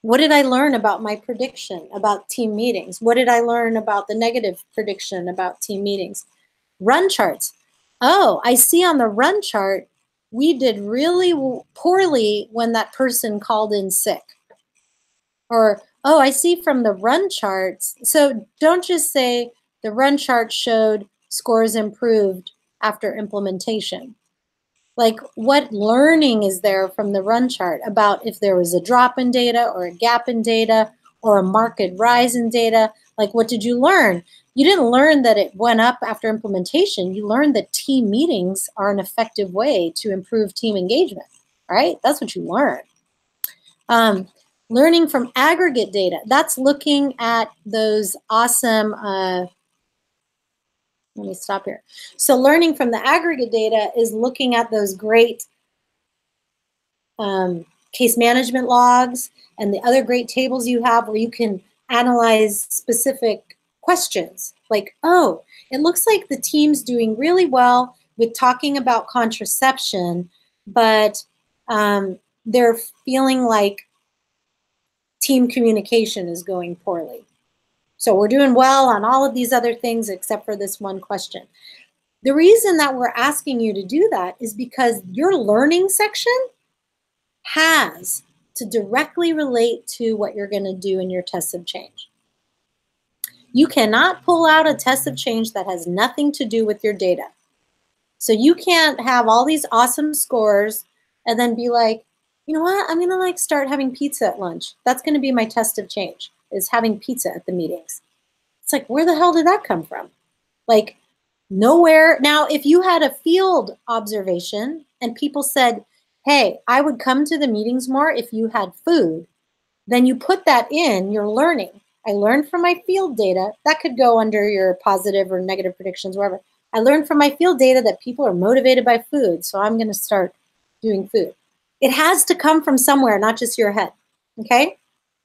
what did I learn about my prediction about team meetings? What did I learn about the negative prediction about team meetings? Run charts. Oh, I see on the run chart, we did really poorly when that person called in sick. Or, oh, I see from the run charts. So don't just say the run chart showed scores improved after implementation. Like, what learning is there from the run chart about if there was a drop in data or a gap in data or a marked rise in data? Like, what did you learn? You didn't learn that it went up after implementation. You learned that team meetings are an effective way to improve team engagement, right? That's what you learn. Learning from aggregate data, that's looking at those awesome, let me stop here. So learning from the aggregate data is looking at those great case management logs and the other great tables you have where you can analyze specific questions. Like, oh, it looks like the team's doing really well with talking about contraception, but they're feeling like team communication is going poorly. So we're doing well on all of these other things except for this one question. The reason that we're asking you to do that is because your learning section has to directly relate to what you're going to do in your test of change. You cannot pull out a test of change that has nothing to do with your data. So you can't have all these awesome scores and then be like, you know what, I'm going to like start having pizza at lunch. That's going to be my test of change, is having pizza at the meetings. It's like, where the hell did that come from? Like, nowhere. Now, if you had a field observation and people said, hey, I would come to the meetings more if you had food, then you put that in your learning. I learned from my field data. That could go under your positive or negative predictions, wherever. I learned from my field data that people are motivated by food, so I'm going to start doing food. It has to come from somewhere, not just your head, okay?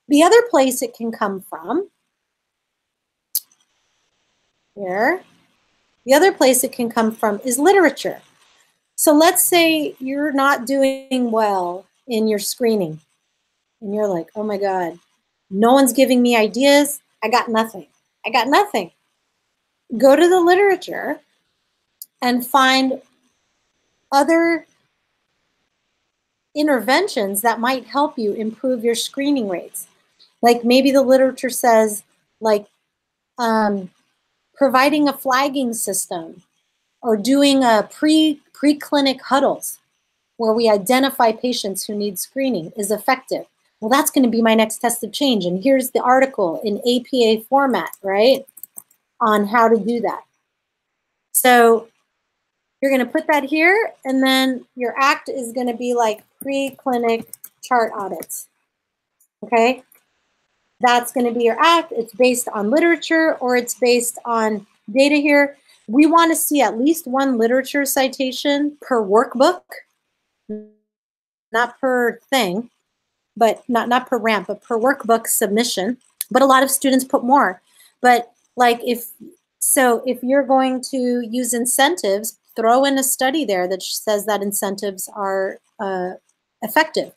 The other place it can come from, here, the other place it can come from is literature. So let's say you're not doing well in your screening, and you're like, oh my God, no one's giving me ideas. I got nothing. I got nothing. Go to the literature and find other interventions that might help you improve your screening rates. Like maybe the literature says, like, providing a flagging system or doing a pre-clinic huddles where we identify patients who need screening is effective. Well, that's going to be my next test of change. And here's the article in APA format, right, on how to do that. So you're going to put that here, and then your act is going to be like pre-clinic chart audits, okay? That's going to be your act. It's based on literature or it's based on data here. We want to see at least one literature citation per workbook, not per thing, but not per ramp, but per workbook submission. But a lot of students put more. But like if you're going to use incentives, throw in a study there that says that incentives are effective.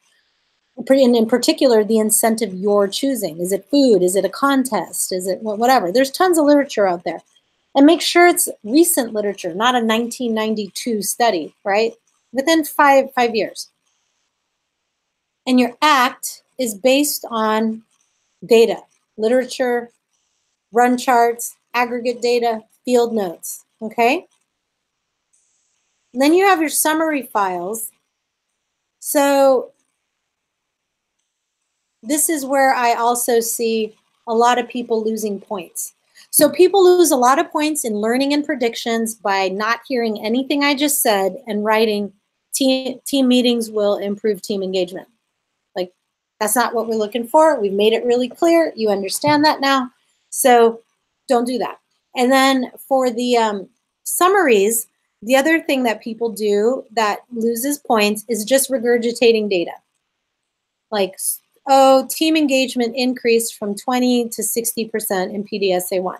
And in particular, the incentive you're choosing. Is it food? Is it a contest? Is it whatever? There's tons of literature out there. And make sure it's recent literature, not a 1992 study, right? Within five years. And your act is based on data, literature, run charts, aggregate data, field notes, okay? And then you have your summary files. So this is where I also see a lot of people losing points. So people lose a lot of points in learning and predictions by not hearing anything I just said and writing team meetings will improve team engagement. Like, that's not what we're looking for. We've made it really clear. You understand that now. So don't do that. And then for the summaries, the other thing that people do that loses points is just regurgitating data. Like, oh, team engagement increased from 20 to 60% in PDSA1.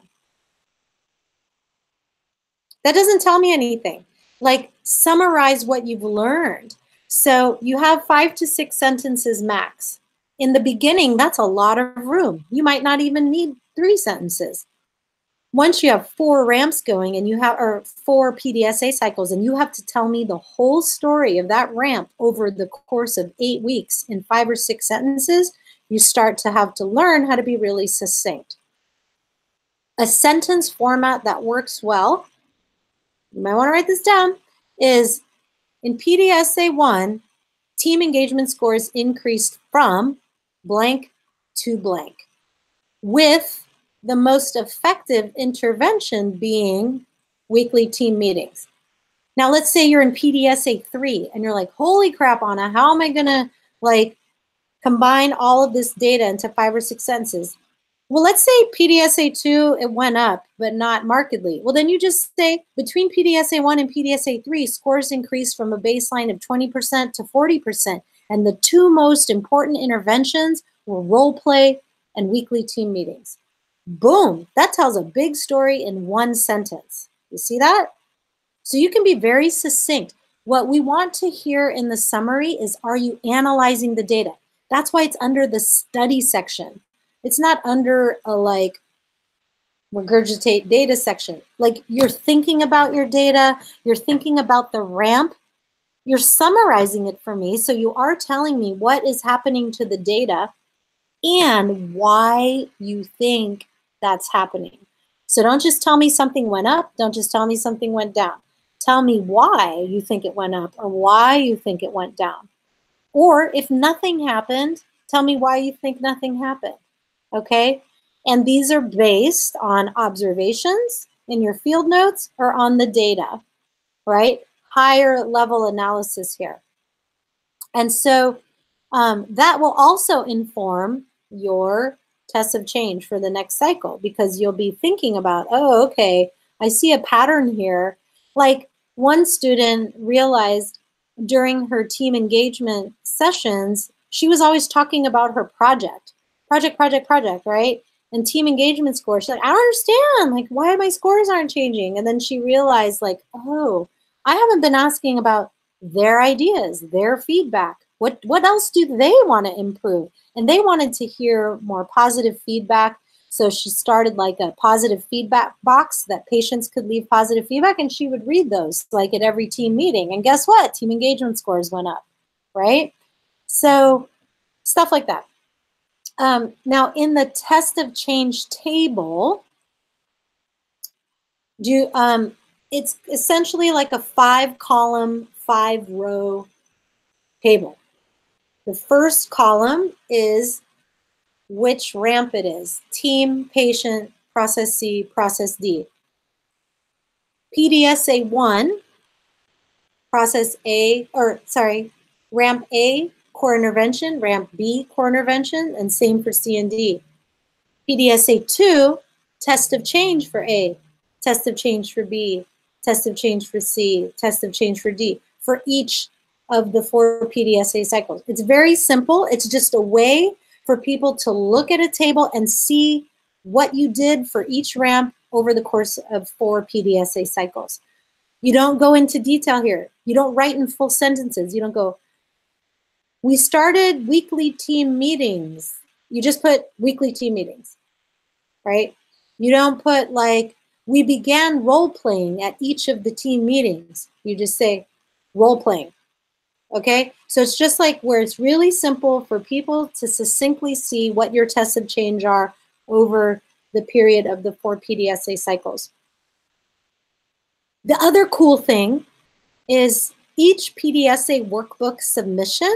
That doesn't tell me anything. Like, summarize what you've learned. So you have 5 to 6 sentences max. In the beginning, that's a lot of room. You might not even need 3 sentences. Once you have 4 ramps going and you have, or 4 PDSA cycles, and you have to tell me the whole story of that ramp over the course of 8 weeks in 5 or 6 sentences, you start to have to learn how to be really succinct. A sentence format that works well, you might want to write this down, is in PDSA1, team engagement scores increased from blank to blank, with the most effective intervention being weekly team meetings. Now, let's say you're in PDSA3 and you're like, holy crap, Anna, how am I gonna like combine all of this data into 5 or 6 sentences? Well, let's say PDSA2, it went up, but not markedly. Well, then you just say between PDSA1 and PDSA3, scores increased from a baseline of 20% to 40%. And the 2 most important interventions were role play and weekly team meetings. Boom, that tells a big story in 1 sentence. You see that? So you can be very succinct. What we want to hear in the summary is, are you analyzing the data? That's why it's under the study section. It's not under a like regurgitate data section. Like, you're thinking about your data, you're thinking about the ramp, you're summarizing it for me. So you are telling me what is happening to the data and why you think that's happening. So don't just tell me something went up. Don't just tell me something went down. Tell me why you think it went up or why you think it went down. Or if nothing happened, tell me why you think nothing happened. Okay? And these are based on observations in your field notes or on the data, right? Higher level analysis here. And so that will also inform your tests of change for the next cycle, because you'll be thinking about, oh, okay, I see a pattern here. Like one student realized during her team engagement sessions, she was always talking about her project, right? And team engagement scores. She's like, I don't understand, like why my scores aren't changing. And then she realized like, oh, I haven't been asking about their ideas, their feedback. What else do they want to improve? And they wanted to hear more positive feedback. So she started like a positive feedback box that patients could leave positive feedback, and she would read those like at every team meeting. And guess what? Team engagement scores went up, right? So stuff like that. Now in the test of change table, it's essentially like a 5-column, 5-row table. The first column is which ramp it is: team, patient, process C, process D. PDSA1, process A, or sorry, ramp A, core intervention, ramp B, core intervention, and same for C and D. PDSA2, test of change for A, test of change for B, test of change for C, test of change for D, for each of the 4 PDSA cycles. It's very simple. It's just a way for people to look at a table and see what you did for each ramp over the course of 4 PDSA cycles. You don't go into detail here. You don't write in full sentences. You don't go, we started weekly team meetings. You just put weekly team meetings, right? You don't put like, we began role playing at each of the team meetings. You just say role playing. Okay, so it's just like where it's really simple for people to succinctly see what your tests of change are over the period of the 4 PDSA cycles. The other cool thing is each PDSA workbook submission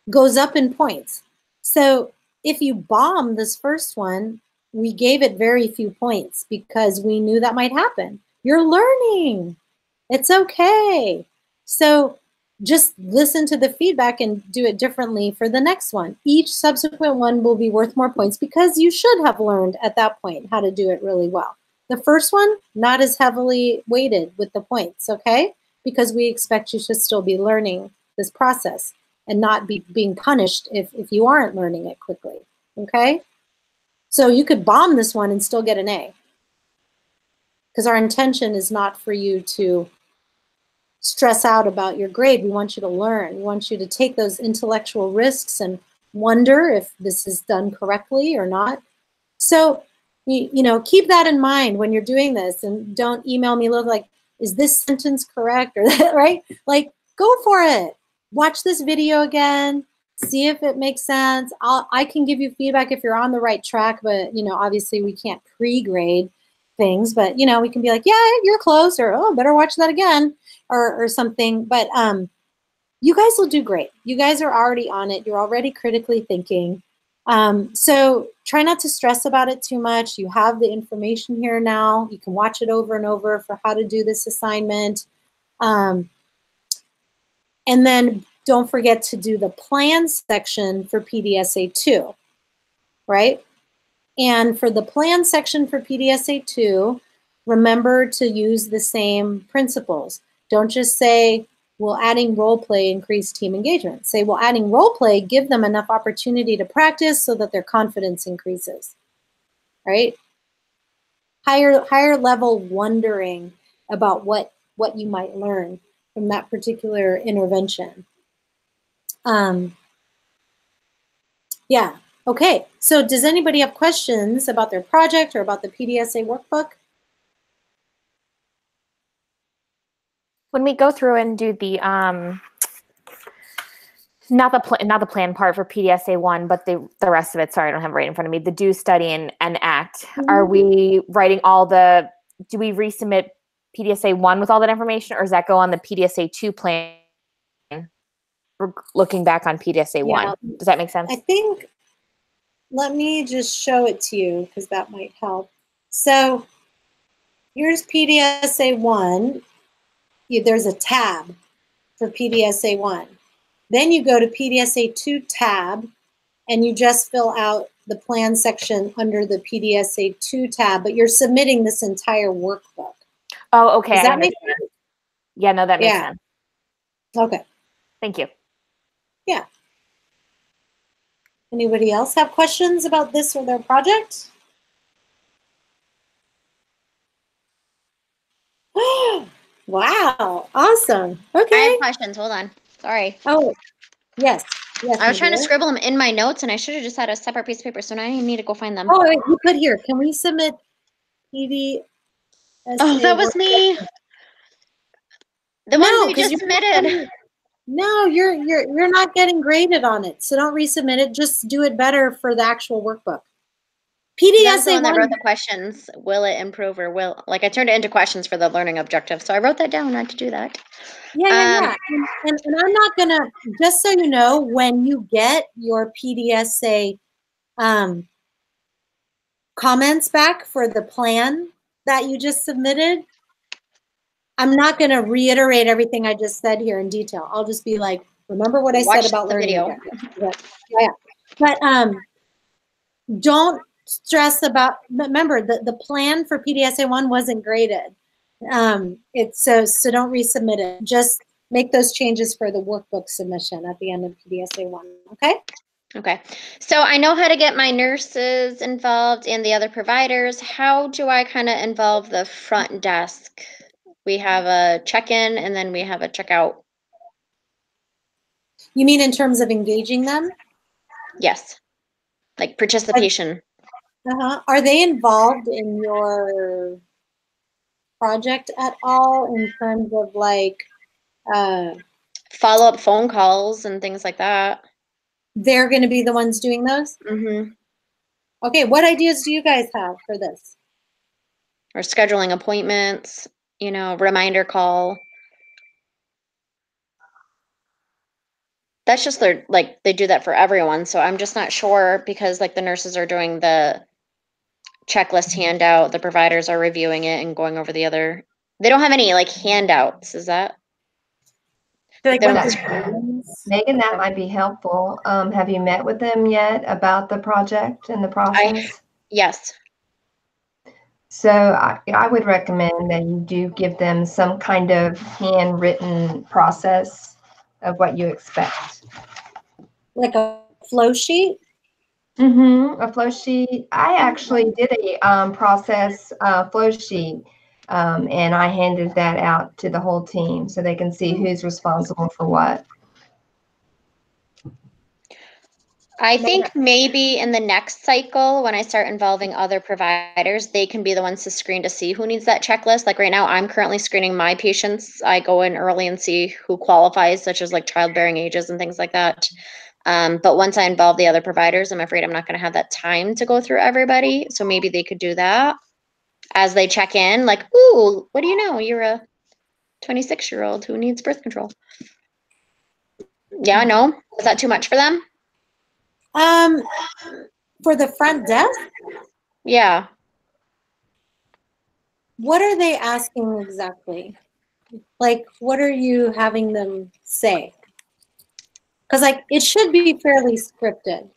goes up in points. So if you bomb this first one, we gave it very few points because we knew that might happen. You're learning. It's okay. So just listen to the feedback and do it differently for the next one. Each subsequent one will be worth more points because you should have learned at that point how to do it really well. The first one, not as heavily weighted with the points, okay? Because we expect you to still be learning this process and not be being punished if you aren't learning it quickly, okay? So you could bomb this one and still get an A, because our intention is not for you to stress out about your grade. We want you to learn. We want you to take those intellectual risks and wonder if this is done correctly or not. So, you know, keep that in mind when you're doing this, and don't email me like, is this sentence correct or that, right? Like, go for it. Watch this video again. See if it makes sense. I can give you feedback if you're on the right track, but, you know, obviously we can't pre-grade things, but, you know, we can be like, yeah, you're close, or, oh, better watch that again, or something. But you guys will do great. You guys are already on it. You're already critically thinking. So try not to stress about it too much. You have the information here now. You can watch it over and over for how to do this assignment. And then don't forget to do the plan section for PDSA 2, right? And for the plan section for PDSA 2, remember to use the same principles. Don't just say, will adding role play increase team engagement? Say, well, adding role play, give them enough opportunity to practice so that their confidence increases, right? Higher level wondering about what you might learn from that particular intervention. Yeah, okay. So does anybody have questions about their project or about the PDSA workbook? When we go through and do the not the plan part for PDSA 1, but the rest of it. Sorry, I don't have it right in front of me. The do, study, and act. Mm-hmm. Are we writing all the? Do we resubmit PDSA 1 with all that information, or does that go on the PDSA 2 plan? We're looking back on PDSA 1. Does that make sense? I think. Let me just show it to you because that might help. So here's PDSA 1. There's a tab for PDSA 1. Then you go to PDSA 2 tab, and you just fill out the plan section under the PDSA 2 tab, but you're submitting this entire workbook, Oh, okay. Does I that make understand. sense? Yeah, no, that makes Yeah. sense. Okay. Thank you. Yeah. Anybody else have questions about this or their project? Wow. Awesome. I Okay. have questions. Hold on. Sorry. Oh, yes. Yes, I was my trying to dear. scribble them in my notes, and I should have just had a separate piece of paper. So now I need to go find them. Oh, wait, you put here. Can we submit PDSA? Oh, that was me. The ones No, we because just submitted. No, you're not getting graded on it. So don't resubmit it. Just do it better for the actual workbook. That's the PDSA one that one. wrote the questions. Will it improve or will, like I turned it into questions for the learning objective. So I wrote that down not to do that. Yeah. And I'm not gonna, just so you know, when you get your PDSA comments back for the plan that you just submitted, I'm not gonna reiterate everything I just said here in detail. I'll just be like, remember what I said Watch about the learning video. objectives. Yeah. But don't stress about, remember the plan for PDSA 1 wasn't graded. It's so don't resubmit it. Just make those changes for the workbook submission at the end of PDSA 1, okay? Okay. So I know how to get my nurses involved and the other providers. How do I kind of involve the front desk? We have a check-in and then we have a checkout. You mean in terms of engaging them? Yes. Like participation. Are they involved in your project at all in terms of like Follow-up phone calls and things like that. they're going to be the ones doing those? Mm-hmm. Okay, what ideas do you guys have for this? Or scheduling appointments, reminder call. That's just they do that for everyone. So I'm just not sure because like the nurses are doing the checklist handout, the providers are reviewing it and going over the other. They don't have any like handouts. Is that? Like They what don't- Megan, that might be helpful. Have you met with them yet about the project and the process? Yes. So I would recommend that you do give them some kind of handwritten process of what you expect. Like a flow sheet? A flow sheet. I actually did a process flow sheet, and I handed that out to the whole team so they can see who's responsible for what. I think maybe in the next cycle, when I start involving other providers, they can be the ones to screen to see who needs that checklist. Like right now, I'm currently screening my patients. I go in early and see who qualifies, such as like childbearing ages and things like that. But once I involve the other providers, I'm afraid I'm not going to have that time to go through everybody. So maybe they could do that as they check in, like, ooh, what do you know? You're a 26-year-old who needs birth control. Yeah, no? Is that too much for them? For the front desk, Yeah. what are they asking exactly? Like, what are you having them say? Because like it should be fairly scripted.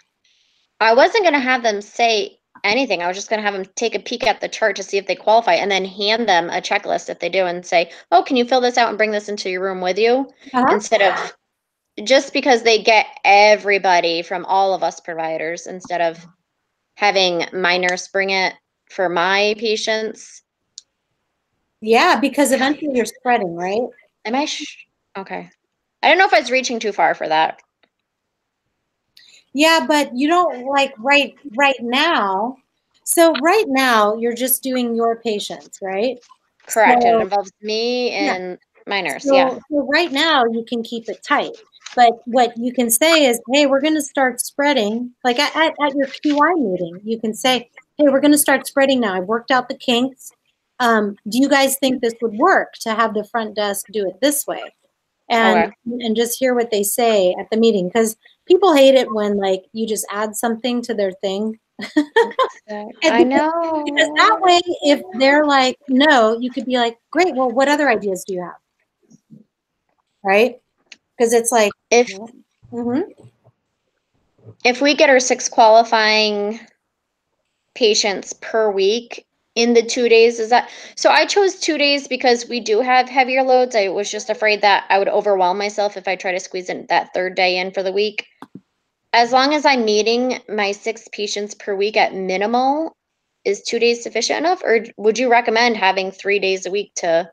I wasn't going to have them say anything. I was just going to have them take a peek at the chart to see if they qualify and then hand them a checklist if they do and say, oh, can you fill this out and bring this into your room with you? Instead of just because they get everybody from all of us providers instead of having my nurse bring it for my patients. Yeah, because eventually you're spreading, right? Am I okay. I don't know if I was reaching too far for that. Yeah, but you don't like right now. So right now you're just doing your patients, right? Correct. So, it involves me and my nurse. so right now you can keep it tight. But what you can say is, hey, we're going to start spreading. Like at your QI meeting, you can say, hey, we're going to start spreading now. I've worked out the kinks. Do you guys think this would work to have the front desk do it this way? And just hear what they say at the meeting, because people hate it when like you just add something to their thing. I know. Because that way, if they're like, no, you could be like, great, well, what other ideas do you have? Right? Because it's like, if we get our 6 qualifying patients per week, in the 2 days? Is that so? I chose 2 days because we do have heavier loads. I was just afraid that I would overwhelm myself if I try to squeeze in that third day in for the week. As long as I'm meeting my 6 patients per week at minimal, is 2 days sufficient enough, or would you recommend having 3 days a week to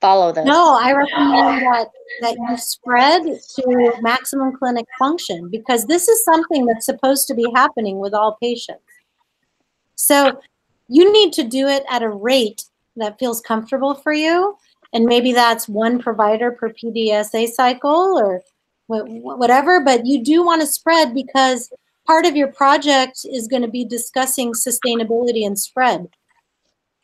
follow this? No, I recommend that you spread to maximum clinic function, because this is something that's supposed to be happening with all patients. So you need to do it at a rate that feels comfortable for you. And maybe that's 1 provider per PDSA cycle or whatever, but you do want to spread, because part of your project is going to be discussing sustainability and spread.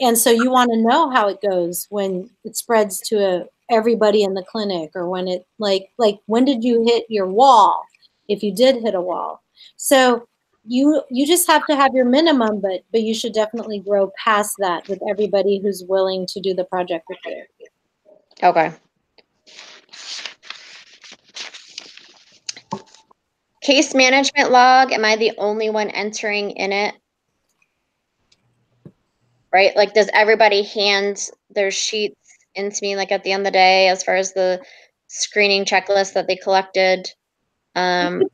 And so you want to know how it goes when it spreads to everybody in the clinic, or when it like when did you hit your wall, if you did hit a wall. So you just have to have your minimum, but you should definitely grow past that with everybody who's willing to do the project with you. Okay. Case management log, am I the only one entering in it? Right? Like, does everybody hand their sheets into me, like, at the end of the day, as far as the screening checklist that they collected? Some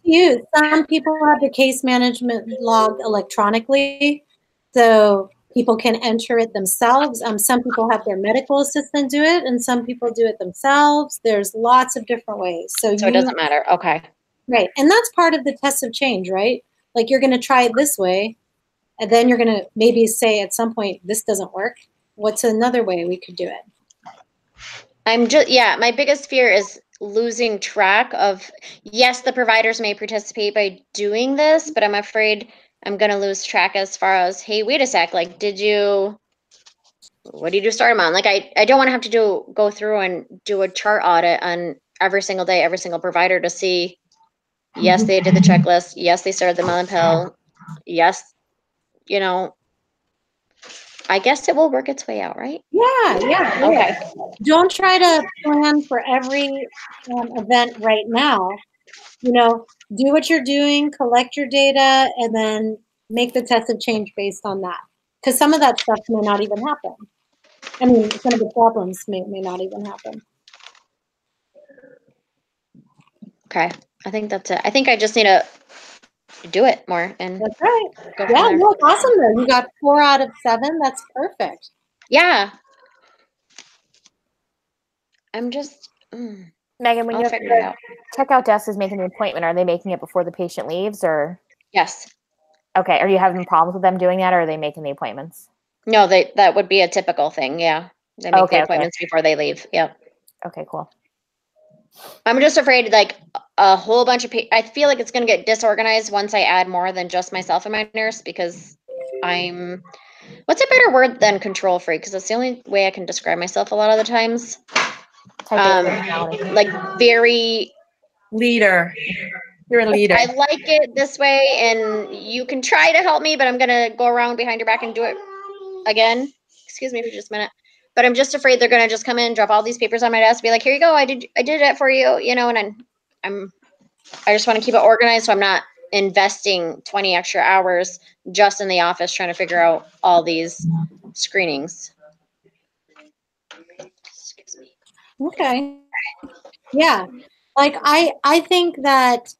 people have the case management log electronically, so people can enter it themselves. Some people have their medical assistant do it, and some people do it themselves. There's lots of different ways. So it doesn't matter. Okay. Right. And that's part of the test of change, right? Like, you're going to try it this way, and then you're going to maybe say at some point, this doesn't work. What's another way we could do it? My biggest fear is losing track of, yes, the providers may participate by doing this, but I'm afraid I'm going to lose track as far as, hey, wait a sec, like, what did you start them on? Like, I don't want to have to go through and do a chart audit on every single day, every single provider to see, yes, they did the checklist. Yes, they started the melon pill. Yes, I guess it will work its way out, right? Yeah. Okay. Don't try to plan for every event right now. Do what you're doing, collect your data, and then make the test of change based on that. Because some of that stuff may not even happen. I mean, some of the problems may not even happen. Okay. I think that's it. I think I just need to do it more. And that's right. Yeah, you look awesome though. You got 4 out of 7. That's perfect. Yeah. I'm just Megan, when your checkout desk is making the appointment, are they making it before the patient leaves, or? Yes. Okay. Are you having problems with them doing that, or are they making the appointments? No, that would be a typical thing. Yeah. They make the appointments before they leave. Yep. Okay, cool. I'm just afraid, like, a whole bunch of I feel like it's going to get disorganized once I add more than just myself and my nurse, because what's a better word than control freak? Because that's the only way I can describe myself a lot of the times. Like, very leader. You're a leader. I like it this way, and you can try to help me, but I'm going to go around behind your back and do it again. Excuse me for just a minute. But I'm just afraid they're going to just come in, drop all these papers on my desk, be like, here you go, I did it for you, and I just want to keep it organized, so I'm not investing 20 extra hours just in the office trying to figure out all these screenings. Excuse me. Okay. Yeah. Like, I think that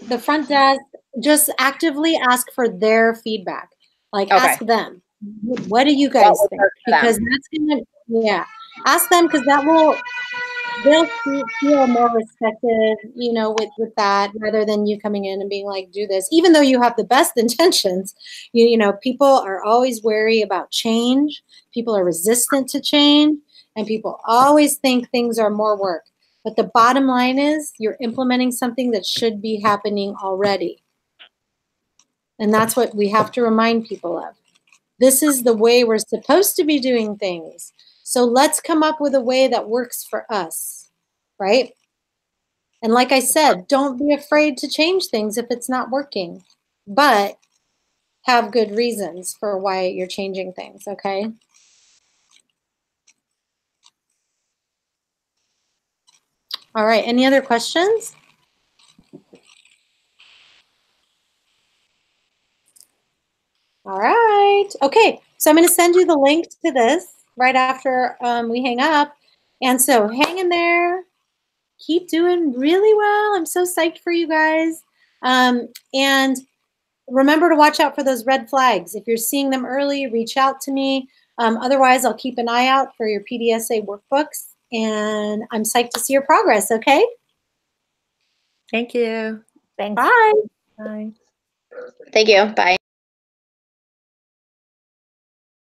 the front desk, just actively ask for their feedback. Like, ask them, what do you guys think? Because that's gonna, ask them, because they'll feel more respected, with that, rather than you coming in and being like, do this, even though you have the best intentions. People are always wary about change. People are resistant to change, and people always think things are more work. But the bottom line is, you're implementing something that should be happening already. And that's what we have to remind people of. This is the way we're supposed to be doing things. So let's come up with a way that works for us, right? And like I said, don't be afraid to change things if it's not working, but have good reasons for why you're changing things, okay? All right, any other questions? All right, okay. So I'm going to send you the link to this right after we hang up. And so hang in there. Keep doing really well. I'm so psyched for you guys. And remember to watch out for those red flags. If you're seeing them early, reach out to me. Otherwise, I'll keep an eye out for your PDSA workbooks. And I'm psyched to see your progress, okay? Thank you. Thanks. Bye. Bye. Thank you. Bye.